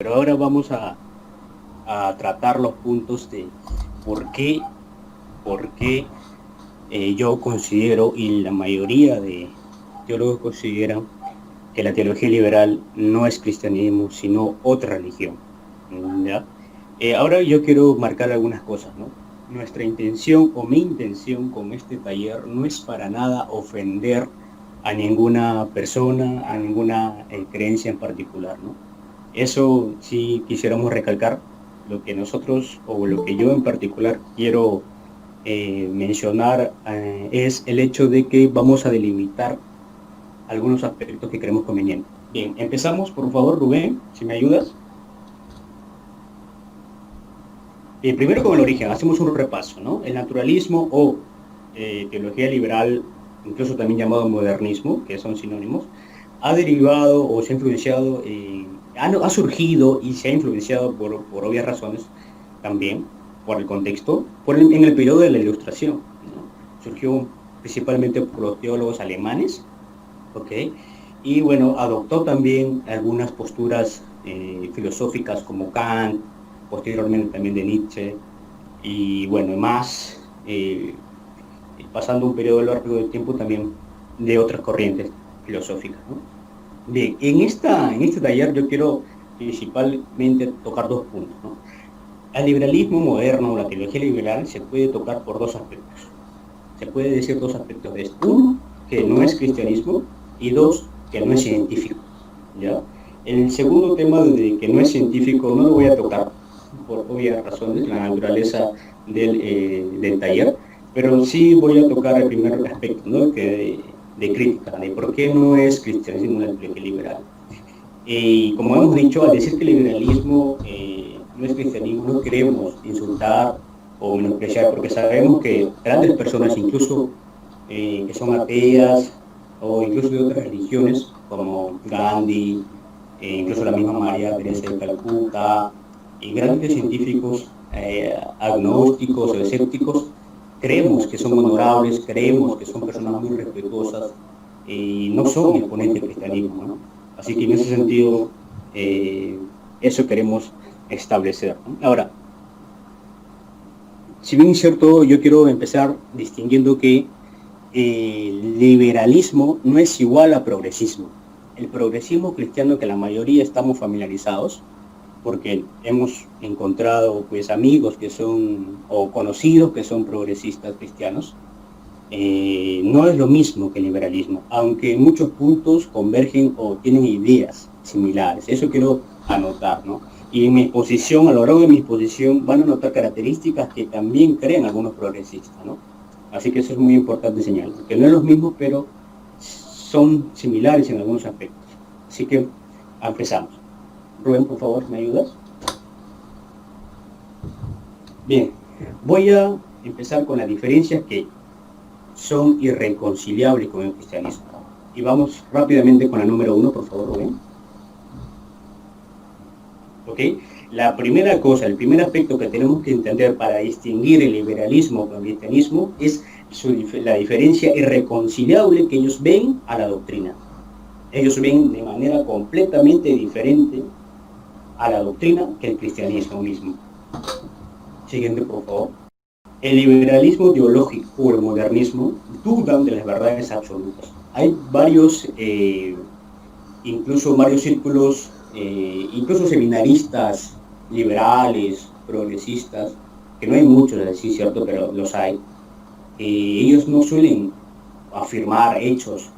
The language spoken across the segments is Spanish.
Pero ahora vamos a tratar los puntos de por qué, por qué yo considero, y la mayoría de teólogos consideran, que la teología liberal no es cristianismo, sino otra religión. ¿Ya? Ahora yo quiero marcar algunas cosas, ¿no? Nuestra intención o mi intención con este taller no es para nada ofender a ninguna persona, a ninguna creencia en particular, ¿no? Eso sí quisiéramos recalcar. Lo que nosotros, o lo que yo en particular quiero mencionar, es el hecho de que vamos a delimitar algunos aspectos que creemos convenientes. Bien, empezamos, por favor, Rubén, si me ayudas. Bien, primero con el origen, hacemos un repaso, ¿no? El naturalismo o teología liberal, incluso también llamado modernismo, que son sinónimos, ha derivado o se ha influenciado, ha surgido y se ha influenciado por obvias razones también, por el contexto, en el periodo de la Ilustración, ¿no? Surgió principalmente por los teólogos alemanes, ¿ok? Y bueno, adoptó también algunas posturas filosóficas como Kant, posteriormente también de Nietzsche, y bueno, más, pasando un periodo largo de tiempo también de otras corrientes filosóficas, ¿no? Bien, en este taller yo quiero principalmente tocar dos puntos, ¿no? El liberalismo moderno, la teología liberal, se puede tocar por dos aspectos. Se puede decir dos aspectos de esto. Uno, que no es cristianismo, y dos, que no es científico, ¿ya? El segundo tema de que no es científico no lo voy a tocar por obvias razones, la naturaleza del taller, pero sí voy a tocar el primer aspecto, ¿no? De crítica, de por qué no es cristianismo la teología liberal. Y como hemos dicho, al decir que el liberalismo no es cristianismo, no queremos insultar o menospreciar, porque sabemos que grandes personas, incluso que son ateas o incluso de otras religiones, como Gandhi, incluso la misma María Teresa de Calcuta, y grandes científicos agnósticos o escépticos, creemos que son honorables, creemos que son personas muy respetuosas y no son exponentes del cristianismo, ¿no? Así que en ese sentido, eso queremos establecer, ¿no? Ahora, si bien es cierto, yo quiero empezar distinguiendo que el liberalismo no es igual a progresismo. El progresismo cristiano, que la mayoría estamos familiarizados, porque hemos encontrado pues amigos que son, o conocidos que son progresistas cristianos, no es lo mismo que el liberalismo, aunque en muchos puntos convergen o tienen ideas similares. Eso quiero anotar, ¿no? Y en mi exposición, a lo largo de mi exposición, van a notar características que también creen algunos progresistas, ¿no? Así que eso es muy importante señalar, que no es lo mismo, pero son similares en algunos aspectos. Así que empezamos. Rubén, por favor, ¿me ayudas? Bien, voy a empezar con las diferencias que son irreconciliables con el cristianismo. Y vamos rápidamente con la número uno, por favor, Rubén. ¿Ok? La primera cosa, el primer aspecto que tenemos que entender para distinguir el liberalismo con el cristianismo es la diferencia irreconciliable que ellos ven a la doctrina. Ellos ven de manera completamente diferente a la doctrina que el cristianismo mismo. Siguiente, por favor. El liberalismo teológico o el modernismo dudan de las verdades absolutas. Hay varios, incluso varios círculos, incluso seminaristas liberales, progresistas, que no hay muchos, sí, cierto, pero los hay. Ellos no suelen afirmar hechos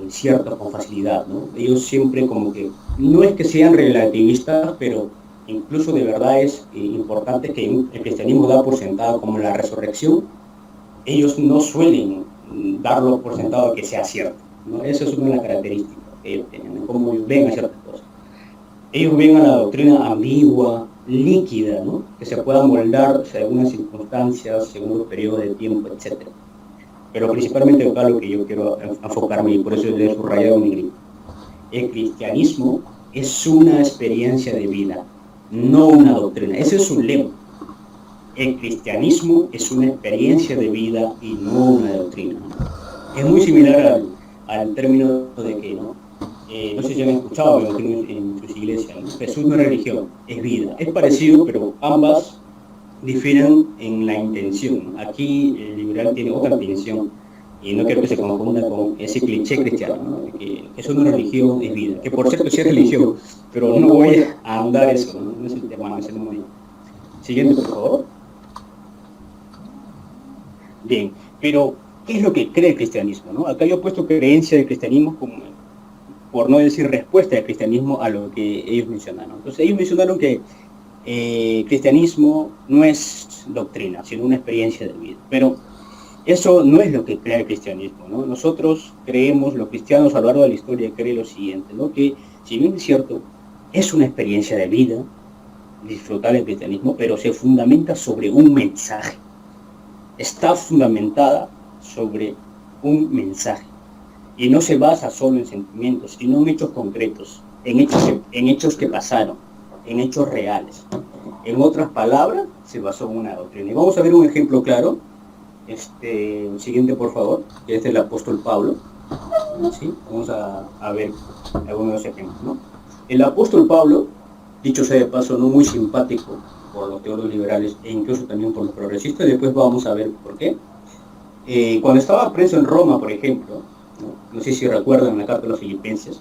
ciertos con facilidad, ¿no? Ellos siempre como que, no es que sean relativistas, pero incluso de verdades importantes que el cristianismo da por sentado, como la resurrección, ellos no suelen darlo por sentado que sea cierto, ¿no? Esa es una de las características que ellos tienen, ¿no? Cómo ven a ciertas cosas. Ellos ven a la doctrina ambigua, líquida, ¿no? Que se pueda moldar según las circunstancias, según los periodos de tiempo, etc. Pero principalmente acá lo que yo quiero enfocarme, y por eso le he subrayado en negrito. El cristianismo es una experiencia de vida, no una doctrina. Ese es su lema. El cristianismo es una experiencia de vida y no una doctrina, ¿no? Es muy similar al término de que, ¿no? No sé si han escuchado, me imagino en sus iglesias, ¿no? Jesús no es religión, es vida. Es parecido, pero ambas difieren en la intención, ¿no? Aquí el liberal tiene otra intención y no quiero que se confunda con ese cliché cristiano, ¿no? De que Jesús no es religión, es vida. Que por cierto sí es religión, pero no voy a ahondar eso, ¿no? No es el tema, no es el momento. Siguiente, por favor. Bien, pero ¿qué es lo que cree el cristianismo, no? Acá yo he puesto creencia del cristianismo como, por no decir respuesta del cristianismo a lo que ellos mencionaron. Entonces ellos mencionaron que cristianismo no es doctrina, sino una experiencia de vida. Pero eso no es lo que cree el cristianismo, ¿no? Nosotros creemos, los cristianos a lo largo de la historia creen lo siguiente, ¿no? Que si bien es cierto, es una experiencia de vida, disfrutar el cristianismo, pero se fundamenta sobre un mensaje. Está fundamentada sobre un mensaje. Y no se basa solo en sentimientos, sino en hechos concretos, en hechos que pasaron, en hechos reales. En otras palabras, se basó en una doctrina. Y vamos a ver un ejemplo claro. Siguiente, por favor, que es el apóstol Pablo. ¿Sí? Vamos a ver algunos de los ejemplos, ¿no? El apóstol Pablo, dicho sea de paso, no muy simpático por los teólogos liberales e incluso también por los progresistas, después vamos a ver por qué. Cuando estaba preso en Roma, por ejemplo, no sé si recuerdan la carta de los Filipenses,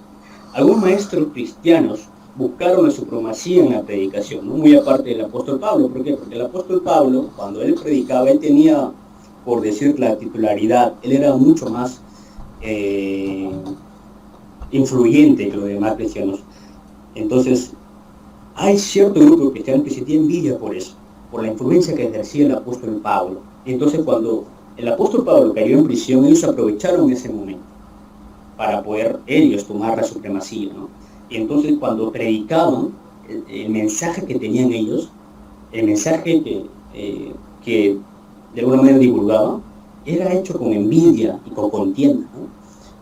algunos maestros cristianos buscaron la supremacía en la predicación, ¿no? Muy aparte del apóstol Pablo. ¿Por qué? Porque el apóstol Pablo, cuando él predicaba, él tenía, por decir, la titularidad, él era mucho más influyente que los demás cristianos. Entonces, hay cierto grupo de cristianos que se tiene envidia por eso, por la influencia que ejercía el apóstol Pablo. Entonces, cuando el apóstol Pablo cayó en prisión, ellos aprovecharon ese momento para poder ellos tomar la supremacía, ¿no? Y entonces cuando predicaban el mensaje que tenían ellos, el mensaje que de alguna manera divulgaban, era hecho con envidia y con contienda, ¿no?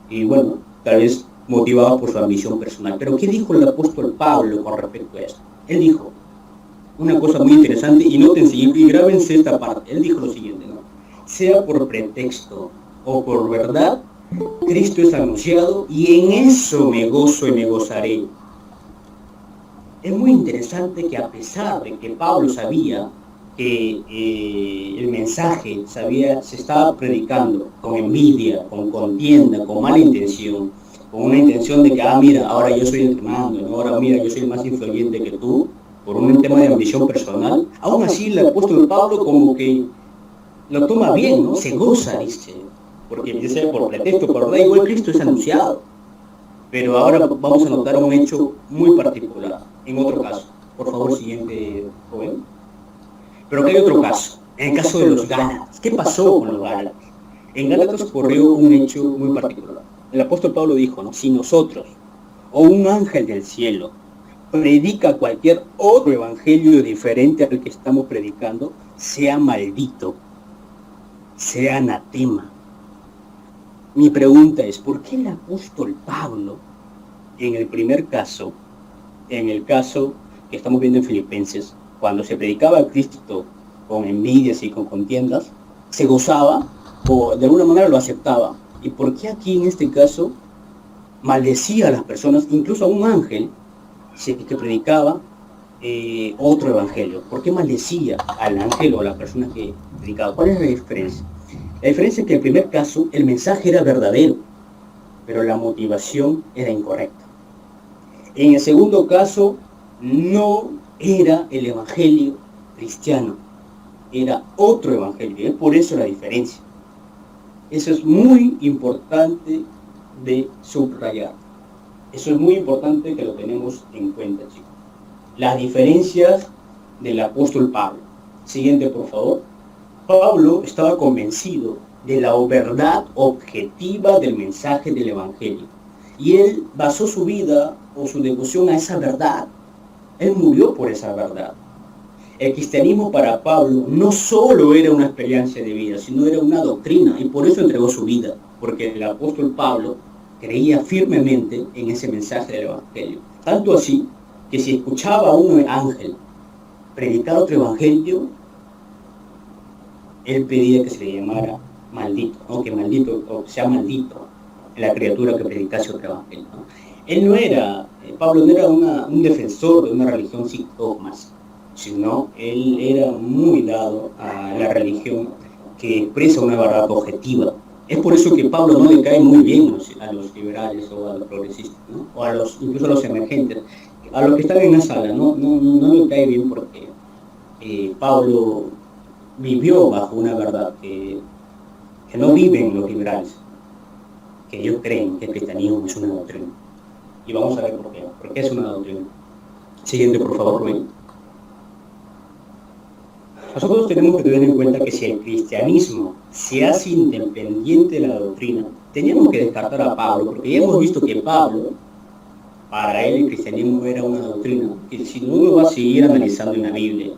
Y bueno, tal vez motivado por su ambición personal. Pero ¿qué dijo el apóstol Pablo con respecto a esto? Él dijo una cosa muy interesante, y nótense y grábense esta parte. Él dijo lo siguiente, ¿no? Sea por pretexto o por verdad, Cristo es anunciado y en eso me gozo y me gozaré. Es muy interesante que a pesar de que Pablo sabía que el mensaje se estaba predicando con envidia, con contienda, con mala intención, con una intención de que, mira, ahora yo soy el que mando, ¿no? Ahora mira, yo soy más influyente que tú, por un tema de ambición personal, aún así el apóstol Pablo como que lo toma bien, ¿no? Se goza, dice, porque dice por pretexto, por verdad, igual Cristo es anunciado. Pero ahora vamos a notar un hecho muy particular, en otro caso. Por favor, siguiente, joven. Pero acá hay otro caso, en el caso de los Gálatas. ¿Qué pasó con los Gálatas? En Gálatas ocurrió un hecho muy particular. El apóstol Pablo dijo, ¿no? Si nosotros, o un ángel del cielo, predica cualquier otro evangelio diferente al que estamos predicando, sea maldito, sea anatema. Mi pregunta es, ¿por qué el apóstol Pablo, en el primer caso, en el caso que estamos viendo en Filipenses, cuando se predicaba a Cristo con envidias y con contiendas, se gozaba o de alguna manera lo aceptaba? ¿Y por qué aquí en este caso maldecía a las personas, incluso a un ángel, que predicaba otro evangelio? ¿Por qué maldecía al ángel o a la persona que predicaba? ¿Cuál es la diferencia? La diferencia es que en el primer caso el mensaje era verdadero, pero la motivación era incorrecta. En el segundo caso no era el evangelio cristiano, era otro evangelio. Es por eso la diferencia. Eso es muy importante de subrayar. Eso es muy importante que lo tenemos en cuenta, chicos. Las diferencias del apóstol Pablo. Siguiente, por favor. Pablo estaba convencido de la verdad objetiva del mensaje del evangelio. Y él basó su vida o su devoción a esa verdad. Él murió por esa verdad. El cristianismo para Pablo no solo era una experiencia de vida, sino era una doctrina, y por eso entregó su vida, porque el apóstol Pablo creía firmemente en ese mensaje del evangelio. Tanto así que si escuchaba a un ángel predicar otro evangelio, él pedía que se le llamara maldito, ¿no? Que maldito, o sea maldito la criatura que predicase otro evangelio, ¿no? Él no era, Pablo no era un defensor de una religión sin dogmas, sino él era muy dado a la religión que expresa una verdad objetiva. Es por eso que Pablo no le cae muy bien a los liberales o a los progresistas, ¿no? O a los, incluso a los emergentes, a los que están en la sala, no le cae bien porque Pablo vivió bajo una verdad que no viven los liberales, que ellos creen que el cristianismo es una doctrina. Y vamos a ver por qué. ¿Por qué es una doctrina? Siguiente, por favor, Rubén. Nosotros tenemos que tener en cuenta que si el cristianismo se hace independiente de la doctrina, teníamos que descartar a Pablo, porque ya hemos visto que Pablo, para él el cristianismo era una doctrina, que si uno va a seguir analizando en la Biblia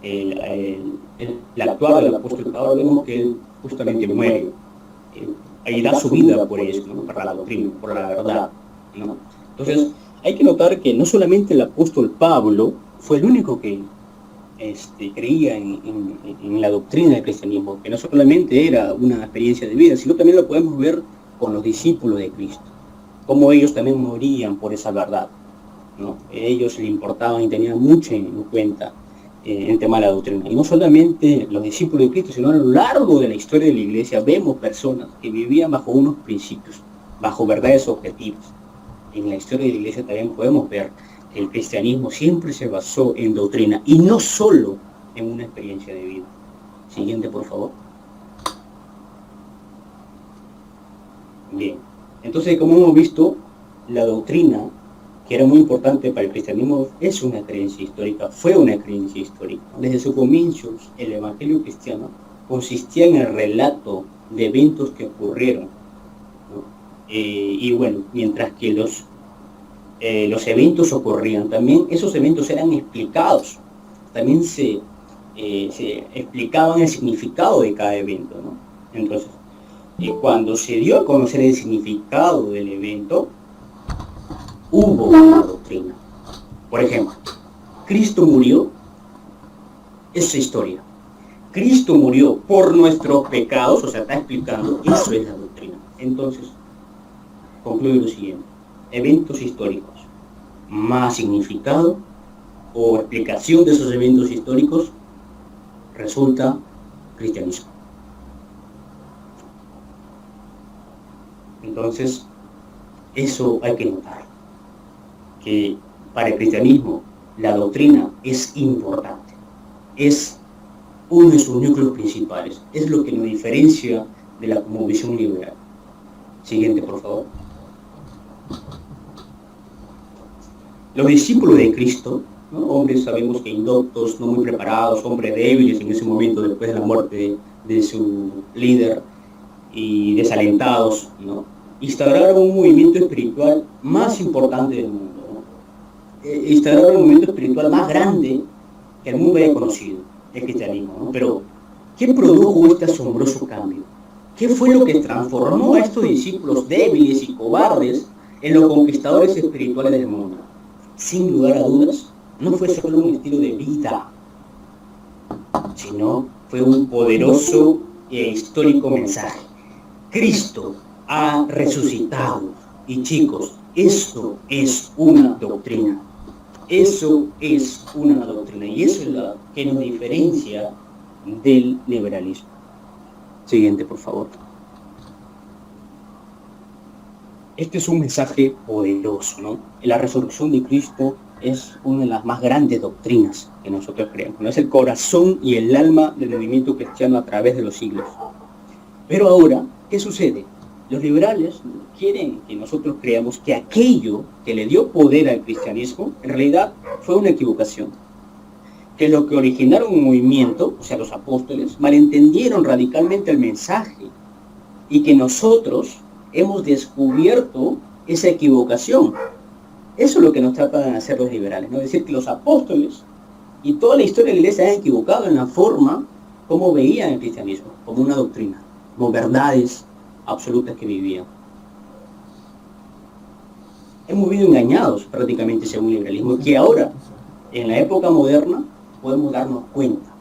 el actuar del apóstol Pablo, vemos que él justamente muere y da su vida por eso, ¿no? Por la doctrina, por la verdad, ¿no? Entonces, hay que notar que no solamente el apóstol Pablo fue el único que creía en la doctrina del cristianismo, que no solamente era una experiencia de vida, sino también lo podemos ver con los discípulos de Cristo, cómo ellos también morían por esa verdad, ¿no? Ellos le importaban y tenían mucho en cuenta el tema de la doctrina. Y no solamente los discípulos de Cristo, sino a lo largo de la historia de la iglesia vemos personas que vivían bajo unos principios, bajo verdades objetivas. En la historia de la iglesia también podemos ver que el cristianismo siempre se basó en doctrina y no solo en una experiencia de vida. Siguiente, por favor. Bien, entonces, como hemos visto, la doctrina, que era muy importante para el cristianismo, es una creencia histórica, fue una creencia histórica. Desde sus comienzos, el evangelio cristiano consistía en el relato de eventos que ocurrieron, ¿no? Y bueno, mientras que los eventos ocurrían, también esos eventos eran explicados, también se explicaban el significado de cada evento, ¿no? Entonces, cuando se dio a conocer el significado del evento, hubo una doctrina. Por ejemplo, Cristo murió, esa historia. Cristo murió por nuestros pecados, o sea, está explicando, eso es la doctrina. Entonces, concluye lo siguiente: eventos históricos, más significado o explicación de esos eventos históricos, resulta cristianismo. Entonces, eso hay que notar, que para el cristianismo la doctrina es importante, es uno de sus núcleos principales, es lo que nos diferencia de la cosmovisión liberal. Siguiente, por favor. Los discípulos de Cristo, ¿no? Hombres, sabemos que indoctos, no muy preparados, hombres débiles en ese momento después de la muerte de su líder y desalentados, ¿no? Instauraron un movimiento espiritual más importante del mundo, ¿no? Instauraron un movimiento espiritual más grande que el mundo haya conocido, el cristianismo, ¿no? Pero, ¿qué produjo este asombroso cambio? ¿Qué fue lo que transformó a estos discípulos débiles y cobardes en los conquistadores espirituales del mundo? Sin lugar a dudas, no fue solo un estilo de vida, sino fue un poderoso e histórico mensaje. Cristo ha resucitado. Y chicos, eso es una doctrina. Eso es una doctrina. Y eso es lo que nos diferencia del liberalismo. Siguiente, por favor. Este es un mensaje poderoso, ¿no? La resurrección de Cristo es una de las más grandes doctrinas que nosotros creemos, ¿no? Es el corazón y el alma del movimiento cristiano a través de los siglos. Pero ahora, ¿qué sucede? Los liberales quieren que nosotros creamos que aquello que le dio poder al cristianismo, en realidad fue una equivocación. Que lo que originaron un movimiento, o sea, los apóstoles, malentendieron radicalmente el mensaje y que nosotros hemos descubierto esa equivocación. Eso es lo que nos tratan de hacer los liberales, ¿no? Es decir, que los apóstoles y toda la historia de la iglesia se han equivocado en la forma como veían el cristianismo, como una doctrina, como verdades absolutas que vivían. Hemos vivido engañados prácticamente según el liberalismo, que ahora, en la época moderna, podemos darnos cuenta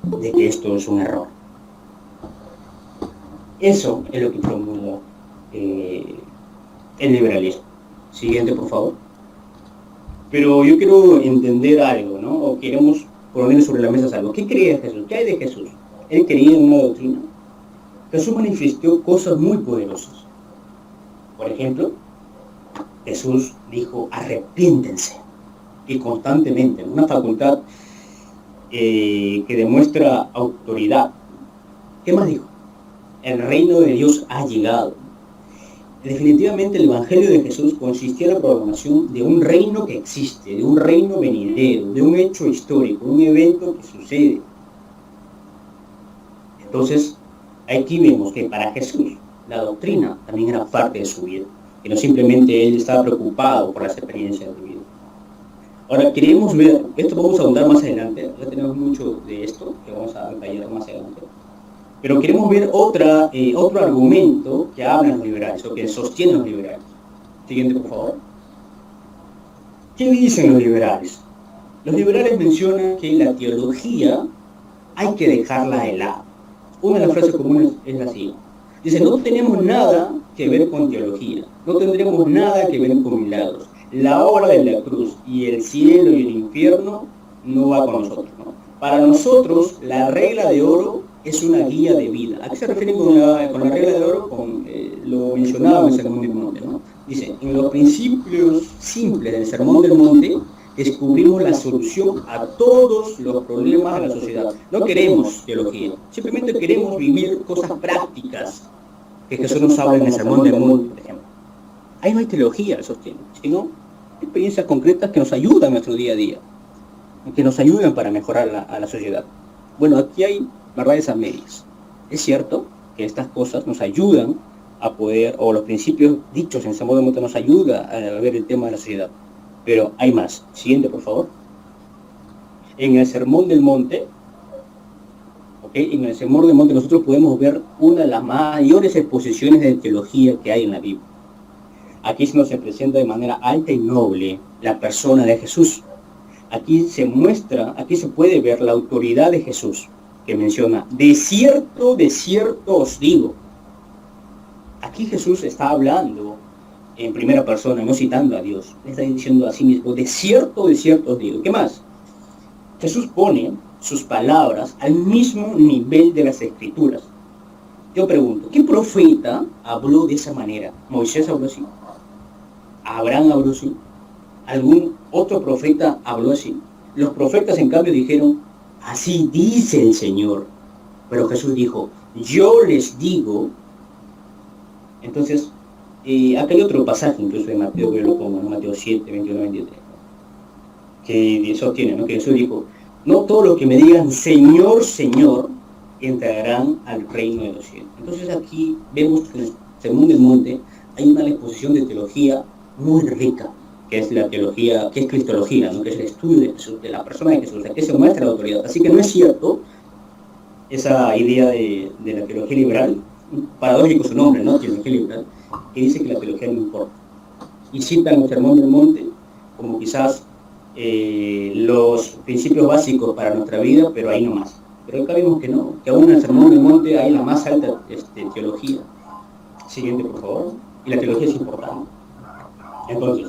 de que esto es un error. Eso es lo que promulga el liberalismo. Siguiente, por favor. Pero yo quiero entender algo, ¿no? O queremos poner sobre la mesa algo. ¿Qué creía Jesús? ¿Qué hay de Jesús? Él creía en una doctrina. Jesús manifestó cosas muy poderosas. Por ejemplo, Jesús dijo, arrepiéntense. Y constantemente, una facultad que demuestra autoridad. ¿Qué más dijo? El reino de Dios ha llegado. Definitivamente el Evangelio de Jesús consistía en la proclamación de un reino que existe, de un reino venidero, de un hecho histórico, un evento que sucede. Entonces, aquí vemos que para Jesús la doctrina también era parte de su vida, que no simplemente él estaba preocupado por las experiencias de vida. Ahora queremos ver, esto vamos a ahondar más adelante, ya tenemos mucho de esto que vamos a detallar más adelante. Pero queremos ver otro argumento que hablan los liberales, o que sostienen los liberales. Siguiente, por favor. ¿Qué dicen los liberales? Los liberales mencionan que la teología hay que dejarla de lado. Una de las frases comunes es la siguiente. Dice, no tenemos nada que ver con teología, no tendremos nada que ver con milagros. La obra de la cruz y el cielo y el infierno no va con nosotros, ¿no? Para nosotros, la regla de oro es una guía de vida. ¿A qué se refieren con la regla de oro? Lo mencionaba en el Sermón del Monte, ¿no? Dice, en los principios simples del Sermón del Monte descubrimos la solución a todos los problemas de la sociedad. No queremos teología, simplemente queremos vivir cosas prácticas que Jesús nos habla en el Sermón del Monte, por ejemplo. Ahí no hay teología, sostiene, sino experiencias concretas que nos ayudan en nuestro día a día, que nos ayudan para mejorar a la sociedad. Bueno, aquí hay verdades a medias. Es cierto que estas cosas nos ayudan a poder, o los principios dichos en el Sermón del Monte nos ayuda a ver el tema de la sociedad. Pero hay más. Siguiente, por favor. En el Sermón del Monte, en el Sermón del Monte nosotros podemos ver una de las mayores exposiciones de teología que hay en la Biblia. Aquí se nos presenta de manera alta y noble la persona de Jesús. Aquí se puede ver la autoridad de Jesús, que menciona, de cierto os digo. Aquí Jesús está hablando en primera persona, no citando a Dios. Le está diciendo a sí mismo, de cierto os digo. ¿Qué más? Jesús pone sus palabras al mismo nivel de las Escrituras. Yo pregunto, ¿qué profeta habló de esa manera? ¿Moisés habló así? ¿Abraham habló así? ¿Algún otro profeta habló así? Los profetas, en cambio, dijeron, así dice el Señor. Pero Jesús dijo, yo les digo. Entonces, acá hay otro pasaje, incluso de Mateo, que lo pongo, en Mateo 7, 21, 23, que sostiene, ¿no? Que Jesús dijo, no todos los que me digan Señor, Señor, entrarán al reino de los cielos. Entonces aquí vemos que en el Sermón del Monte hay una exposición de teología muy rica, que es la teología, que es cristología, ¿no? Que es el estudio de Jesús, de la persona de Jesús, que se muestra la autoridad. Así que no es cierto esa idea de la teología liberal, paradójico su nombre, ¿no? Teología liberal, que dice que la teología no importa. Y citan el Sermón del Monte como quizás los principios básicos para nuestra vida, pero ahí no más. Pero acá vemos que no, que aún en el Sermón del Monte hay la más alta teología. Siguiente, por favor. Y la teología es importante. Entonces,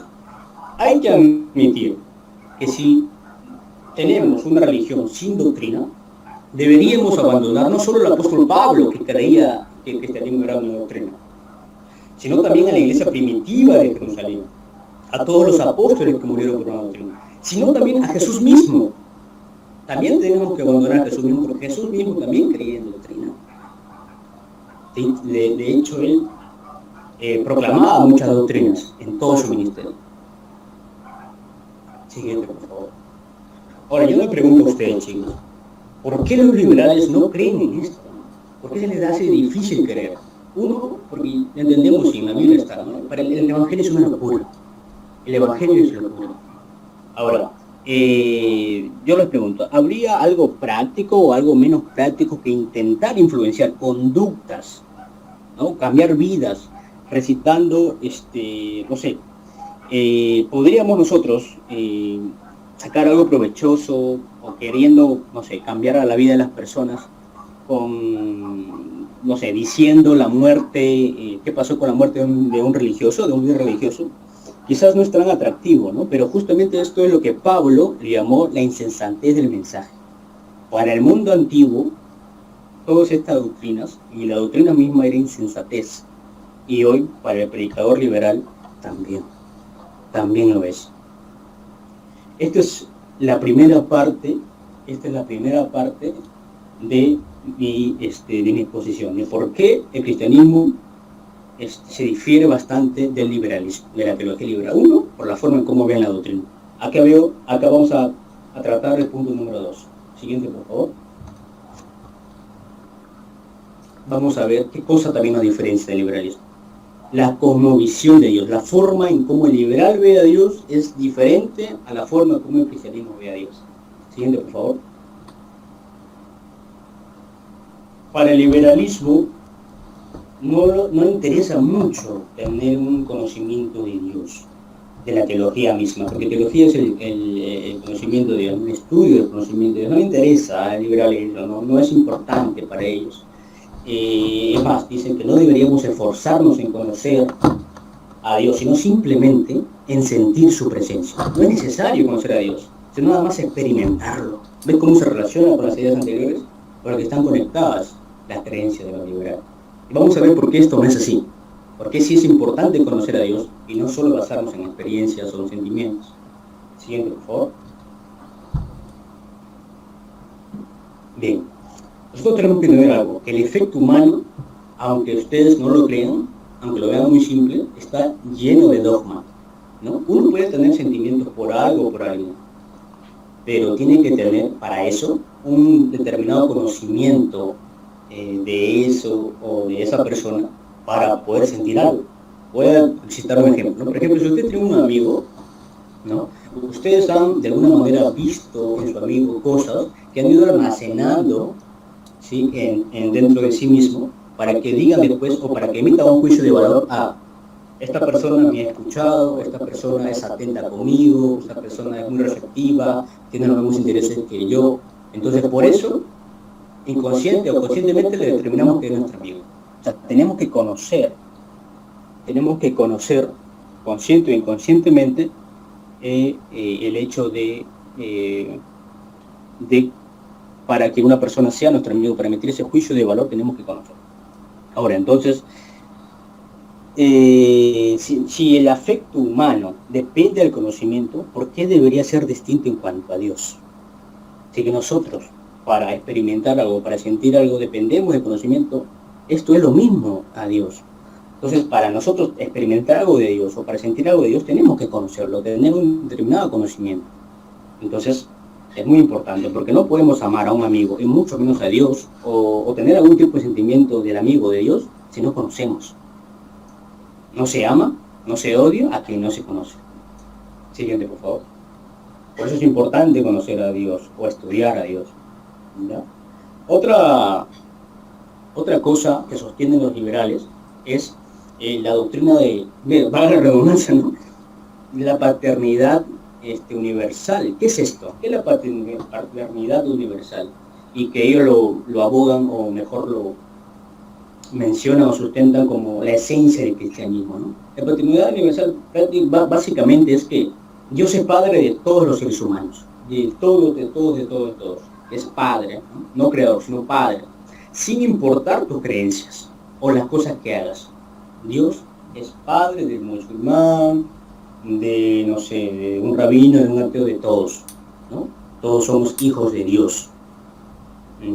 hay que admitir que si tenemos una religión sin doctrina, deberíamos abandonar no solo al apóstol Pablo, que creía que el cristianismo era una doctrina, sino también a la iglesia primitiva de Jerusalén, a todos los apóstoles que murieron por una doctrina, sino también a Jesús mismo. También tenemos que abandonar a Jesús mismo, porque Jesús mismo también creía en doctrina. De hecho, él proclamaba muchas doctrinas en todo su ministerio. Siguiente, por favor. Ahora, yo me pregunto a ustedes, chicos, ¿por qué los liberales no creen en esto? ¿Por qué se les hace difícil creer? Uno, porque entendemos y en la Biblia está, ¿no? Para el Evangelio es una locura. El Evangelio es una locura. Ahora, yo les pregunto, ¿habría algo práctico o algo menos práctico que intentar influenciar conductas, ¿no? Cambiar vidas, recitando, no sé, podríamos nosotros sacar algo provechoso o queriendo, no sé, cambiar a la vida de las personas con, no sé, diciendo la muerte, qué pasó con la muerte de un religioso, de un líder religioso? quizás no es tan atractivo, ¿no? Pero justamente esto es lo que Pablo le llamó la insensatez del mensaje. Para el mundo antiguo, todas estas doctrinas, y la doctrina misma era insensatez. Y hoy, para el predicador liberal, también lo es. Esta es la primera parte de mi exposición, de por qué el cristianismo se difiere bastante del liberalismo, de la teología liberal. Uno, por la forma en cómo ven la doctrina. Acá vamos a tratar el punto número 2. Siguiente, por favor. Vamos a ver qué cosa también nos diferencia del liberalismo. La cosmovisión de Dios, la forma en cómo el liberal ve a Dios es diferente a la forma en cómo el cristianismo ve a Dios. Siguiente, por favor. Para el liberalismo no interesa mucho tener un conocimiento de Dios, de la teología misma, porque teología es el conocimiento de Dios, un estudio del conocimiento de Dios. No le interesa al liberalismo, no es importante para ellos. Es más, dicen que no deberíamos esforzarnos en conocer a Dios, sino simplemente en sentir su presencia. No es necesario conocer a Dios, sino nada más experimentarlo. ¿Ves cómo se relaciona con las ideas anteriores? Porque están conectadas las creencias de los liberales. Y vamos a ver por qué esto no es así. Porque sí es importante conocer a Dios y no solo basarnos en experiencias o en sentimientos. Siguiente, por favor. Bien. Nosotros tenemos que entender algo, que el efecto humano, aunque ustedes no lo crean, aunque lo vean muy simple, está lleno de dogma, ¿no? Uno puede tener sentimientos por algo o por alguien, pero tiene que tener para eso un determinado conocimiento de eso o de esa persona para poder sentir algo. Voy a citar un ejemplo, ¿no? Por ejemplo, si usted tiene un amigo, ¿no? Ustedes han de alguna manera visto en su amigo cosas que han ido almacenando, ¿sí? Dentro de sí mismo, para que digan después o para que emita un juicio de valor a esta persona me ha escuchado, esta persona es atenta conmigo, esta persona es muy receptiva, tiene los mismos intereses que yo. Entonces, por eso, inconsciente o conscientemente le determinamos que es nuestro amigo. O sea, tenemos que conocer, consciente o inconscientemente, el hecho de para que una persona sea nuestro amigo, para emitir ese juicio de valor, tenemos que conocerlo. Ahora, entonces, si el afecto humano depende del conocimiento, ¿por qué debería ser distinto en cuanto a Dios? Si que nosotros, para experimentar algo, para sentir algo, dependemos del conocimiento, esto es lo mismo a Dios. Entonces, para nosotros experimentar algo de Dios o para sentir algo de Dios, tenemos que conocerlo, tener un determinado conocimiento. Entonces, es muy importante, porque no podemos amar a un amigo, y mucho menos a Dios, o tener algún tipo de sentimiento del amigo de Dios, si no conocemos. No se ama, no se odia a quien no se conoce. Siguiente, por favor. Por eso es importante conocer a Dios, o estudiar a Dios, ¿ya? Otra cosa que sostienen los liberales es la doctrina valga la redundancia, ¿no? La paternidad universal. ¿Qué es esto? ¿Qué es la paternidad universal? Y que ellos lo abogan, o mejor lo mencionan o sustentan como la esencia del cristianismo, ¿no? La paternidad universal básicamente es que Dios es padre de todos los seres humanos, de todos. Es padre, no creador, sino padre, sin importar tus creencias o las cosas que hagas. Dios es padre del musulmán, de un rabino, de un ateo, de todos, ¿no? Todos somos hijos de Dios,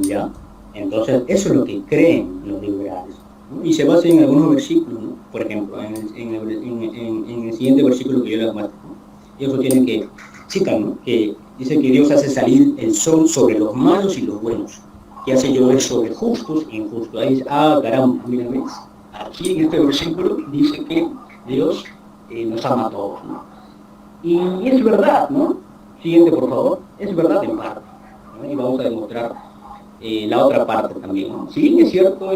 ¿ya? Entonces, eso es lo que creen los liberales, ¿no? Y se basa en algunos versículos, ¿no? Por ejemplo, en el siguiente versículo que yo les muestro, ¿no? Ellos tienen que citan, ¿no? Que dice que Dios hace salir el sol sobre los malos y los buenos, que hace llover sobre justos e injustos. Ahí dice, caramba, mira, ¿ves? Aquí en este versículo dice que Dios nos ama a todos, ¿no? Y es verdad, ¿no? Siguiente, por favor. Es verdad en parte, ¿no? Y vamos a demostrar la otra parte también, ¿no? Si bien es cierto,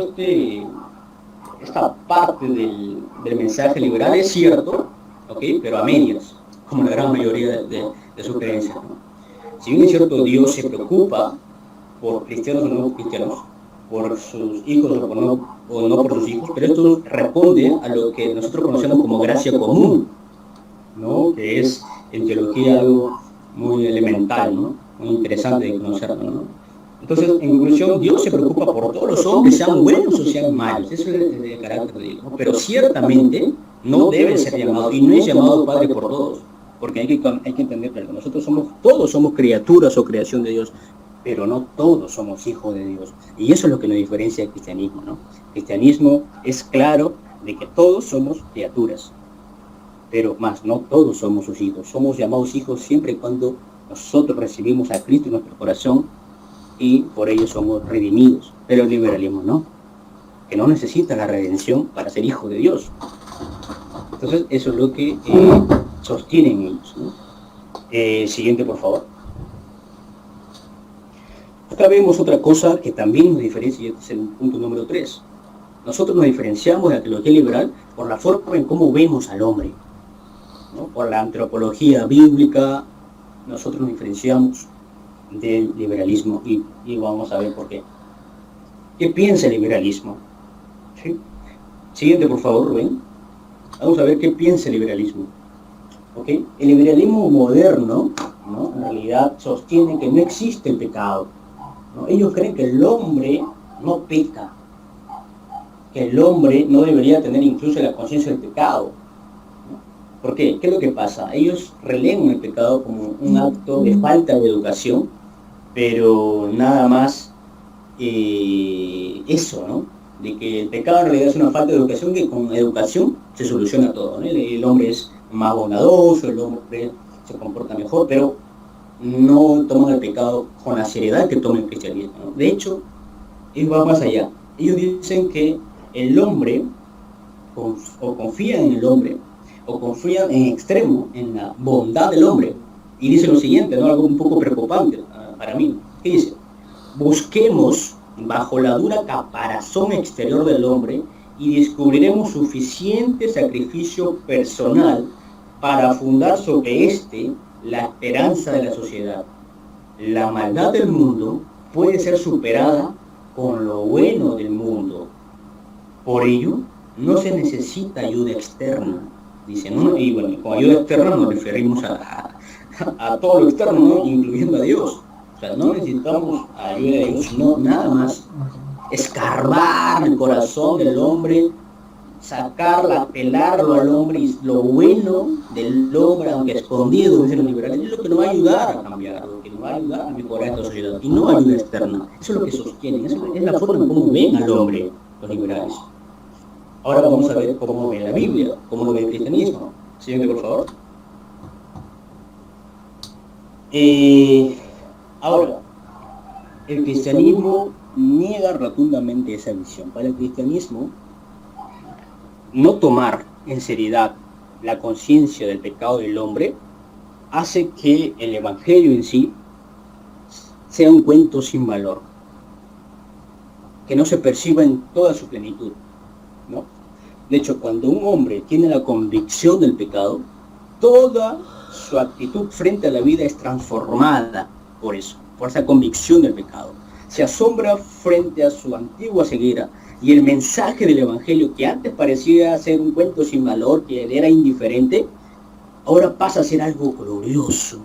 esta parte del mensaje liberal es cierto, ¿ok? Pero a medias, como la gran mayoría de sus creencias, ¿no? Si bien es cierto, Dios se preocupa por cristianos o no cristianos, por sus hijos o no por sus hijos, pero esto responde a lo que nosotros conocemos como gracia común, ¿no? Que es en teología algo muy elemental, ¿no? Muy interesante de conocerlo, ¿no? Entonces, en conclusión, Dios se preocupa por todos los hombres, sean buenos o sean malos. Eso es el carácter de Dios, ¿no? Pero ciertamente no debe ser llamado, y no es llamado Padre por todos, porque hay que entender que nosotros todos somos criaturas o creación de Dios, pero no todos somos hijos de Dios. Y eso es lo que nos diferencia del cristianismo, ¿no? El cristianismo es claro de que todos somos criaturas, pero más no todos somos sus hijos. Somos llamados hijos siempre y cuando nosotros recibimos a Cristo en nuestro corazón y por ello somos redimidos. Pero el liberalismo no, que no necesita la redención para ser hijo de Dios. Entonces eso es lo que sostienen ellos, ¿no? Siguiente, por favor. Acá vemos otra cosa que también nos diferencia, y este es el punto número 3. Nosotros nos diferenciamos de la teología liberal por la forma en cómo vemos al hombre, ¿no? Por la antropología bíblica, nosotros nos diferenciamos del liberalismo y vamos a ver por qué. ¿Qué piensa el liberalismo? ¿Sí? Siguiente, por favor, Rubén. Vamos a ver qué piensa el liberalismo. ¿Okay? El liberalismo moderno, ¿no? En realidad sostiene que no existe el pecado, ¿no? Ellos creen que el hombre no peca, que el hombre no debería tener incluso la conciencia del pecado, ¿no? ¿Por qué? ¿Qué es lo que pasa? Ellos relegan el pecado como un acto de falta de educación, pero nada más eso, ¿no? De que el pecado en realidad es una falta de educación, que con educación se soluciona todo, ¿no? El hombre es más bondadoso, el hombre se comporta mejor, pero no toman el pecado con la seriedad que toma el cristianismo, ¿no? De hecho, ellos van más allá. Ellos dicen que el hombre, o confían en el hombre, o confían en extremo en la bondad del hombre. Y dice lo siguiente, ¿no? Algo un poco preocupante para mí. ¿Qué dice? Busquemos bajo la dura caparazón exterior del hombre y descubriremos suficiente sacrificio personal para fundar sobre este la esperanza de la sociedad. La maldad del mundo puede ser superada con lo bueno del mundo. Por ello, no se necesita ayuda externa. Dice, ¿no? Y bueno, con ayuda externa nos referimos a todo lo externo, ¿no? Incluyendo a Dios. O sea, no necesitamos ayuda de Dios, sino nada más escarbar el corazón del hombre, sacarla, pelarlo al hombre, y lo bueno del hombre, aunque escondido, dicen los liberales, es lo que nos va a ayudar a cambiar, lo que nos va a ayudar a mejorar esta sociedad, y no ayuda externa. Eso es lo que sostienen, eso es la forma en cómo ven al hombre los liberales. Ahora vamos a ver cómo ve la Biblia, cómo lo ve el cristianismo. Siguiente, por favor. Ahora, el cristianismo niega rotundamente esa visión. Para el cristianismo, no tomar en seriedad la conciencia del pecado del hombre hace que el evangelio en sí sea un cuento sin valor, que no se perciba en toda su plenitud, ¿no? De hecho, cuando un hombre tiene la convicción del pecado, toda su actitud frente a la vida es transformada por eso, por esa convicción del pecado. Se asombra frente a su antigua ceguera, y el mensaje del evangelio, que antes parecía ser un cuento sin valor, que era indiferente, ahora pasa a ser algo glorioso,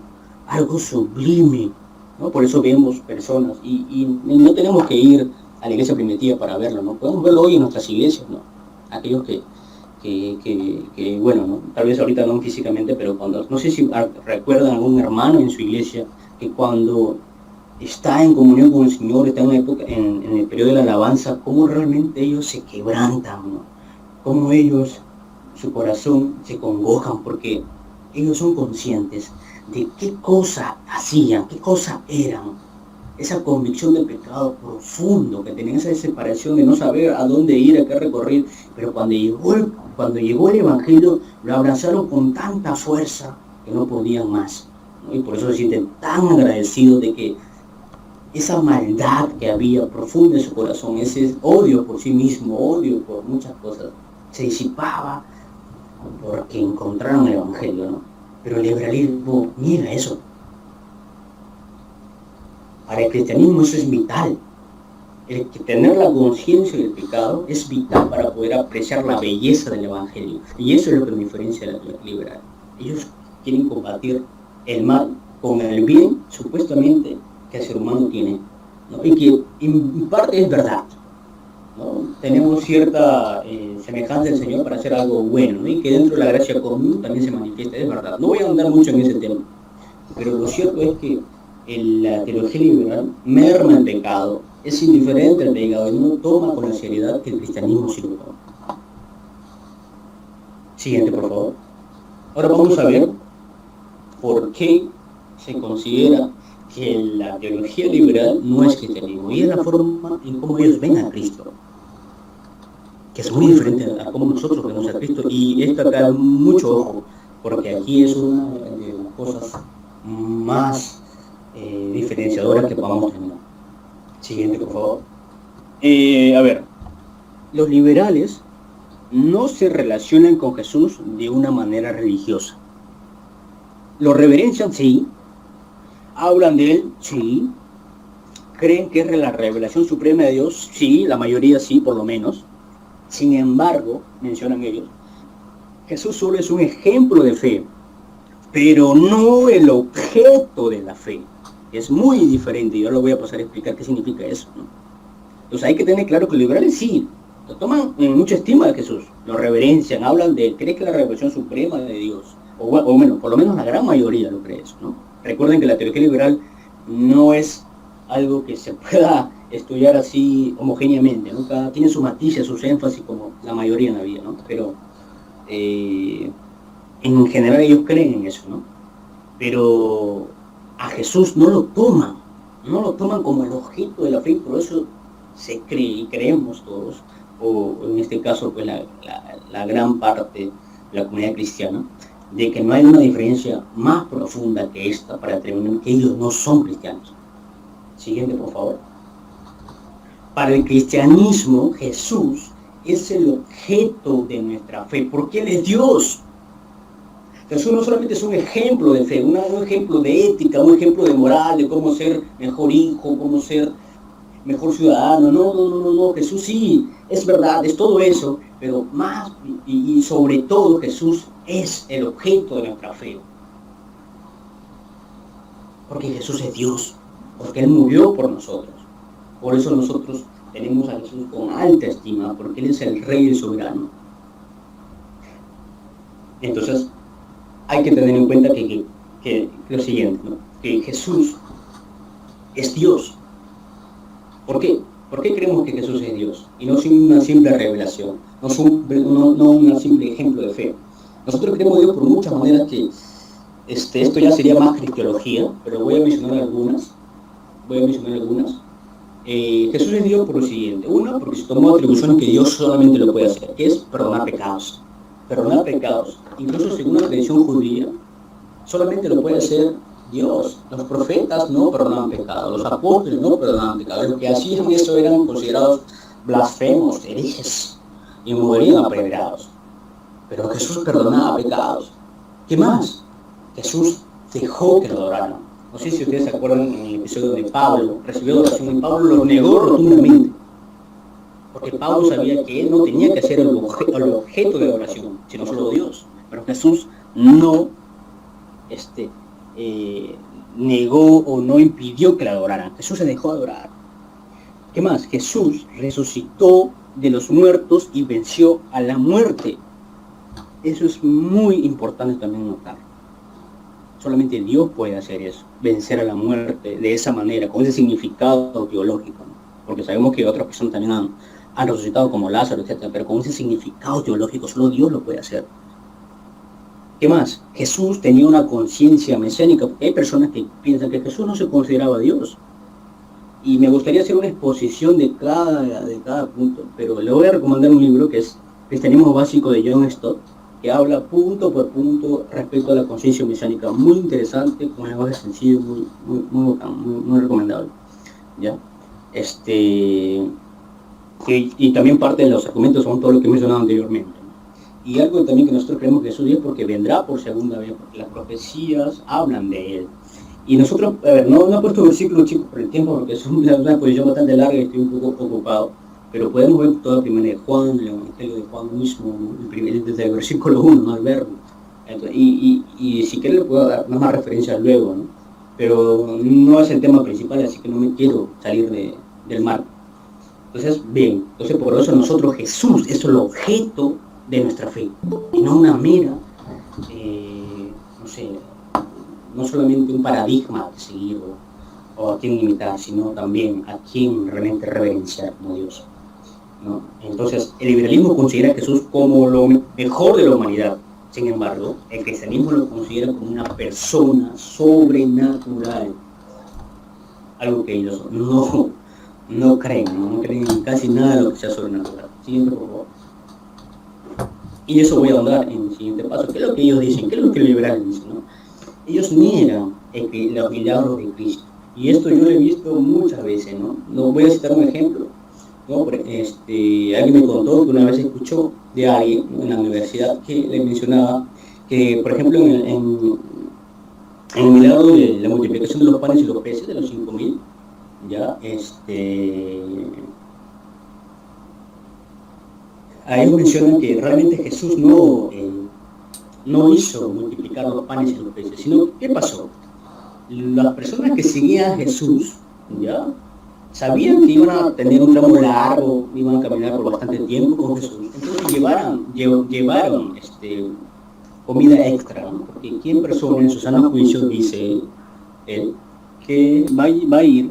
algo sublime, ¿no? Por eso vemos personas, y no tenemos que ir a la iglesia primitiva para verlo, ¿no? Podemos verlo hoy en nuestras iglesias, ¿no? Aquellos que bueno, ¿no? Tal vez ahorita no físicamente, pero cuando, no sé si recuerdan a algún hermano en su iglesia, que cuando está en comunión con el Señor, está en una época, en el periodo de la alabanza, cómo realmente ellos se quebrantan, ¿no? Cómo ellos, su corazón se congojan, porque ellos son conscientes de qué cosa hacían, qué cosa eran. Esa convicción del pecado profundo, que tenían esa separación de no saber a dónde ir, a qué recorrer, pero cuando llegó el evangelio, lo abrazaron con tanta fuerza que no podían más, ¿no? Y por eso se sienten tan agradecidos de que esa maldad que había profunda en su corazón, ese odio por sí mismo, odio por muchas cosas, se disipaba porque encontraron el evangelio, ¿no? Pero el liberalismo niega eso. Para el cristianismo eso es vital. El que tener la conciencia del pecado es vital para poder apreciar la belleza del evangelio. Y eso es lo que nos diferencia de la teología liberal. Ellos quieren combatir el mal con el bien, supuestamente, que el ser humano tiene, ¿no? Y que en parte es verdad, ¿no? Tenemos cierta semejanza del Señor para hacer algo bueno, ¿no? Y que dentro de la gracia común también se manifiesta, es verdad. No voy a ahondar mucho en ese tema, pero lo cierto es que la teología liberal merma el pecado, es indiferente al pecado y no toma con la seriedad que el cristianismo sí lo toma. Siguiente, por favor. Ahora vamos a ver por qué se considera que la teología liberal no es cristianismo, y es la forma en cómo ellos ven a Cristo, que es muy diferente a cómo nosotros vemos a Cristo, y esto acá mucho ojo, porque aquí es una de las cosas más diferenciadoras que podamos tener. Siguiente, por favor. A ver, los liberales no se relacionan con Jesús de una manera religiosa. Lo reverencian, sí. Hablan de él, sí. Creen que es la revelación suprema de Dios, sí, la mayoría sí, por lo menos. Sin embargo, mencionan ellos, Jesús solo es un ejemplo de fe, pero no el objeto de la fe. Es muy diferente, y yo lo voy a pasar a explicar qué significa eso, ¿no? Entonces hay que tener claro que los liberales sí, lo toman en mucha estima de Jesús, lo reverencian, hablan de él, creen que es la revelación suprema de Dios, o bueno, por lo menos la gran mayoría lo cree eso, ¿no? Recuerden que la teología liberal no es algo que se pueda estudiar así homogéneamente, ¿no? Cada tiene sus matices, sus énfasis, como la mayoría en la vida, ¿no? Pero en general ellos creen en eso, ¿no? Pero a Jesús no lo toman como el objeto de la fe, y por eso se cree y creemos todos, o en este caso pues la gran parte de la comunidad cristiana, de que no hay una diferencia más profunda que esta para determinar que ellos no son cristianos. Siguiente, por favor. Para el cristianismo, Jesús es el objeto de nuestra fe, porque Él es Dios. Jesús no solamente es un ejemplo de fe, un ejemplo de ética, un ejemplo de moral, de cómo ser mejor hijo, cómo ser mejor ciudadano. No. Jesús sí, es verdad, es todo eso, pero más y sobre todo Jesús es el objeto de nuestra fe. Porque Jesús es Dios, porque Él murió por nosotros. Por eso nosotros tenemos a Jesús con alta estima, porque Él es el Rey y soberano. Entonces, hay que tener en cuenta que lo siguiente, ¿no? Que Jesús es Dios. ¿Por qué? ¿Por qué creemos que Jesús es Dios? Y no es una simple revelación, no un simple ejemplo de fe. Nosotros creemos en Dios por muchas maneras que esto ya sería más cristología, pero voy a mencionar algunas. Jesús es Dios por lo siguiente. Una, porque se tomó atribuciones que Dios solamente lo puede hacer, que es perdonar pecados. Perdonar pecados, incluso según la tradición judía, solamente lo puede hacer Dios. Los profetas no perdonaban pecados, los apóstoles no perdonaban pecados. Los que hacían eso eran considerados blasfemos, herejes, y morían apedreados. Pero Jesús perdonaba pecados. ¿Qué más? Jesús dejó que lo adoraran. No sé si ustedes se acuerdan en el episodio donde Pablo recibió oración y Pablo lo negó rotundamente. Porque Pablo sabía que él no tenía que ser el objeto de adoración, sino solo Dios. Pero Jesús no negó o no impidió que la adoraran. Jesús se dejó adorar. ¿Qué más? Jesús resucitó de los muertos y venció a la muerte. Eso es muy importante también notar. Solamente Dios puede hacer eso, vencer a la muerte de esa manera, con ese significado teológico, ¿no? Porque sabemos que otras personas también han resucitado como Lázaro, etc., pero con ese significado teológico solo Dios lo puede hacer. ¿Qué más? Jesús tenía una conciencia mesiánica, porque hay personas que piensan que Jesús no se consideraba Dios. Y me gustaría hacer una exposición de cada punto, pero le voy a recomendar un libro que es Cristianismo Básico de John Stott, que habla punto por punto respecto a la conciencia mesiánica, muy interesante, con un lenguaje sencillo, muy recomendable, ¿ya? Y también parte de los argumentos son todo lo que he mencionado anteriormente. Y algo también que nosotros creemos que Jesús es porque vendrá por segunda vez, porque las profecías hablan de Él. Y nosotros, no he puesto versículos, chicos, por el tiempo, porque es una posición bastante larga y estoy un poco ocupado, pero podemos ver toda la primera de Juan, el Evangelio de Juan mismo, desde el versículo 1, ¿no? Al verlo. Y si quiere le puedo dar más referencias luego, ¿no? Pero no es el tema principal, así que no me quiero salir del marco. Entonces, bien, entonces por eso nosotros Jesús es el objeto de nuestra fe, y no una mera, no sé, no solamente un paradigma que seguir o a quién imitar, sino también a quién realmente reverenciar como Dios, ¿no? Entonces, el liberalismo considera a Jesús como lo mejor de la humanidad. Sin embargo, el cristianismo lo considera como una persona sobrenatural, algo que ellos no creen, no creen en casi nada de lo que sea sobrenatural. Siguiente, por favor. Y eso voy a ahondar en el siguiente paso. ¿Qué es lo que ellos dicen? ¿Qué es lo que los liberales dicen, no? Ellos niegan los milagros de Cristo. Y esto yo lo he visto muchas veces, ¿no? No voy a citar un ejemplo, ¿no? Alguien me contó que una vez escuchó de alguien, ¿no?, en la universidad, que le mencionaba que, por ejemplo, en el milagro de la multiplicación de los panes y los peces, de los 5.000, ya, a ellos mencionan que realmente Jesús no hizo multiplicar los panes y los peces, sino, ¿qué pasó? Las personas que seguían a Jesús, ya, sabían que iban a tener un tramo largo, iban a caminar por bastante tiempo con Jesús, entonces llevaron comida extra, ¿no? Porque ¿quién persona en su sano juicio dice él que va a ir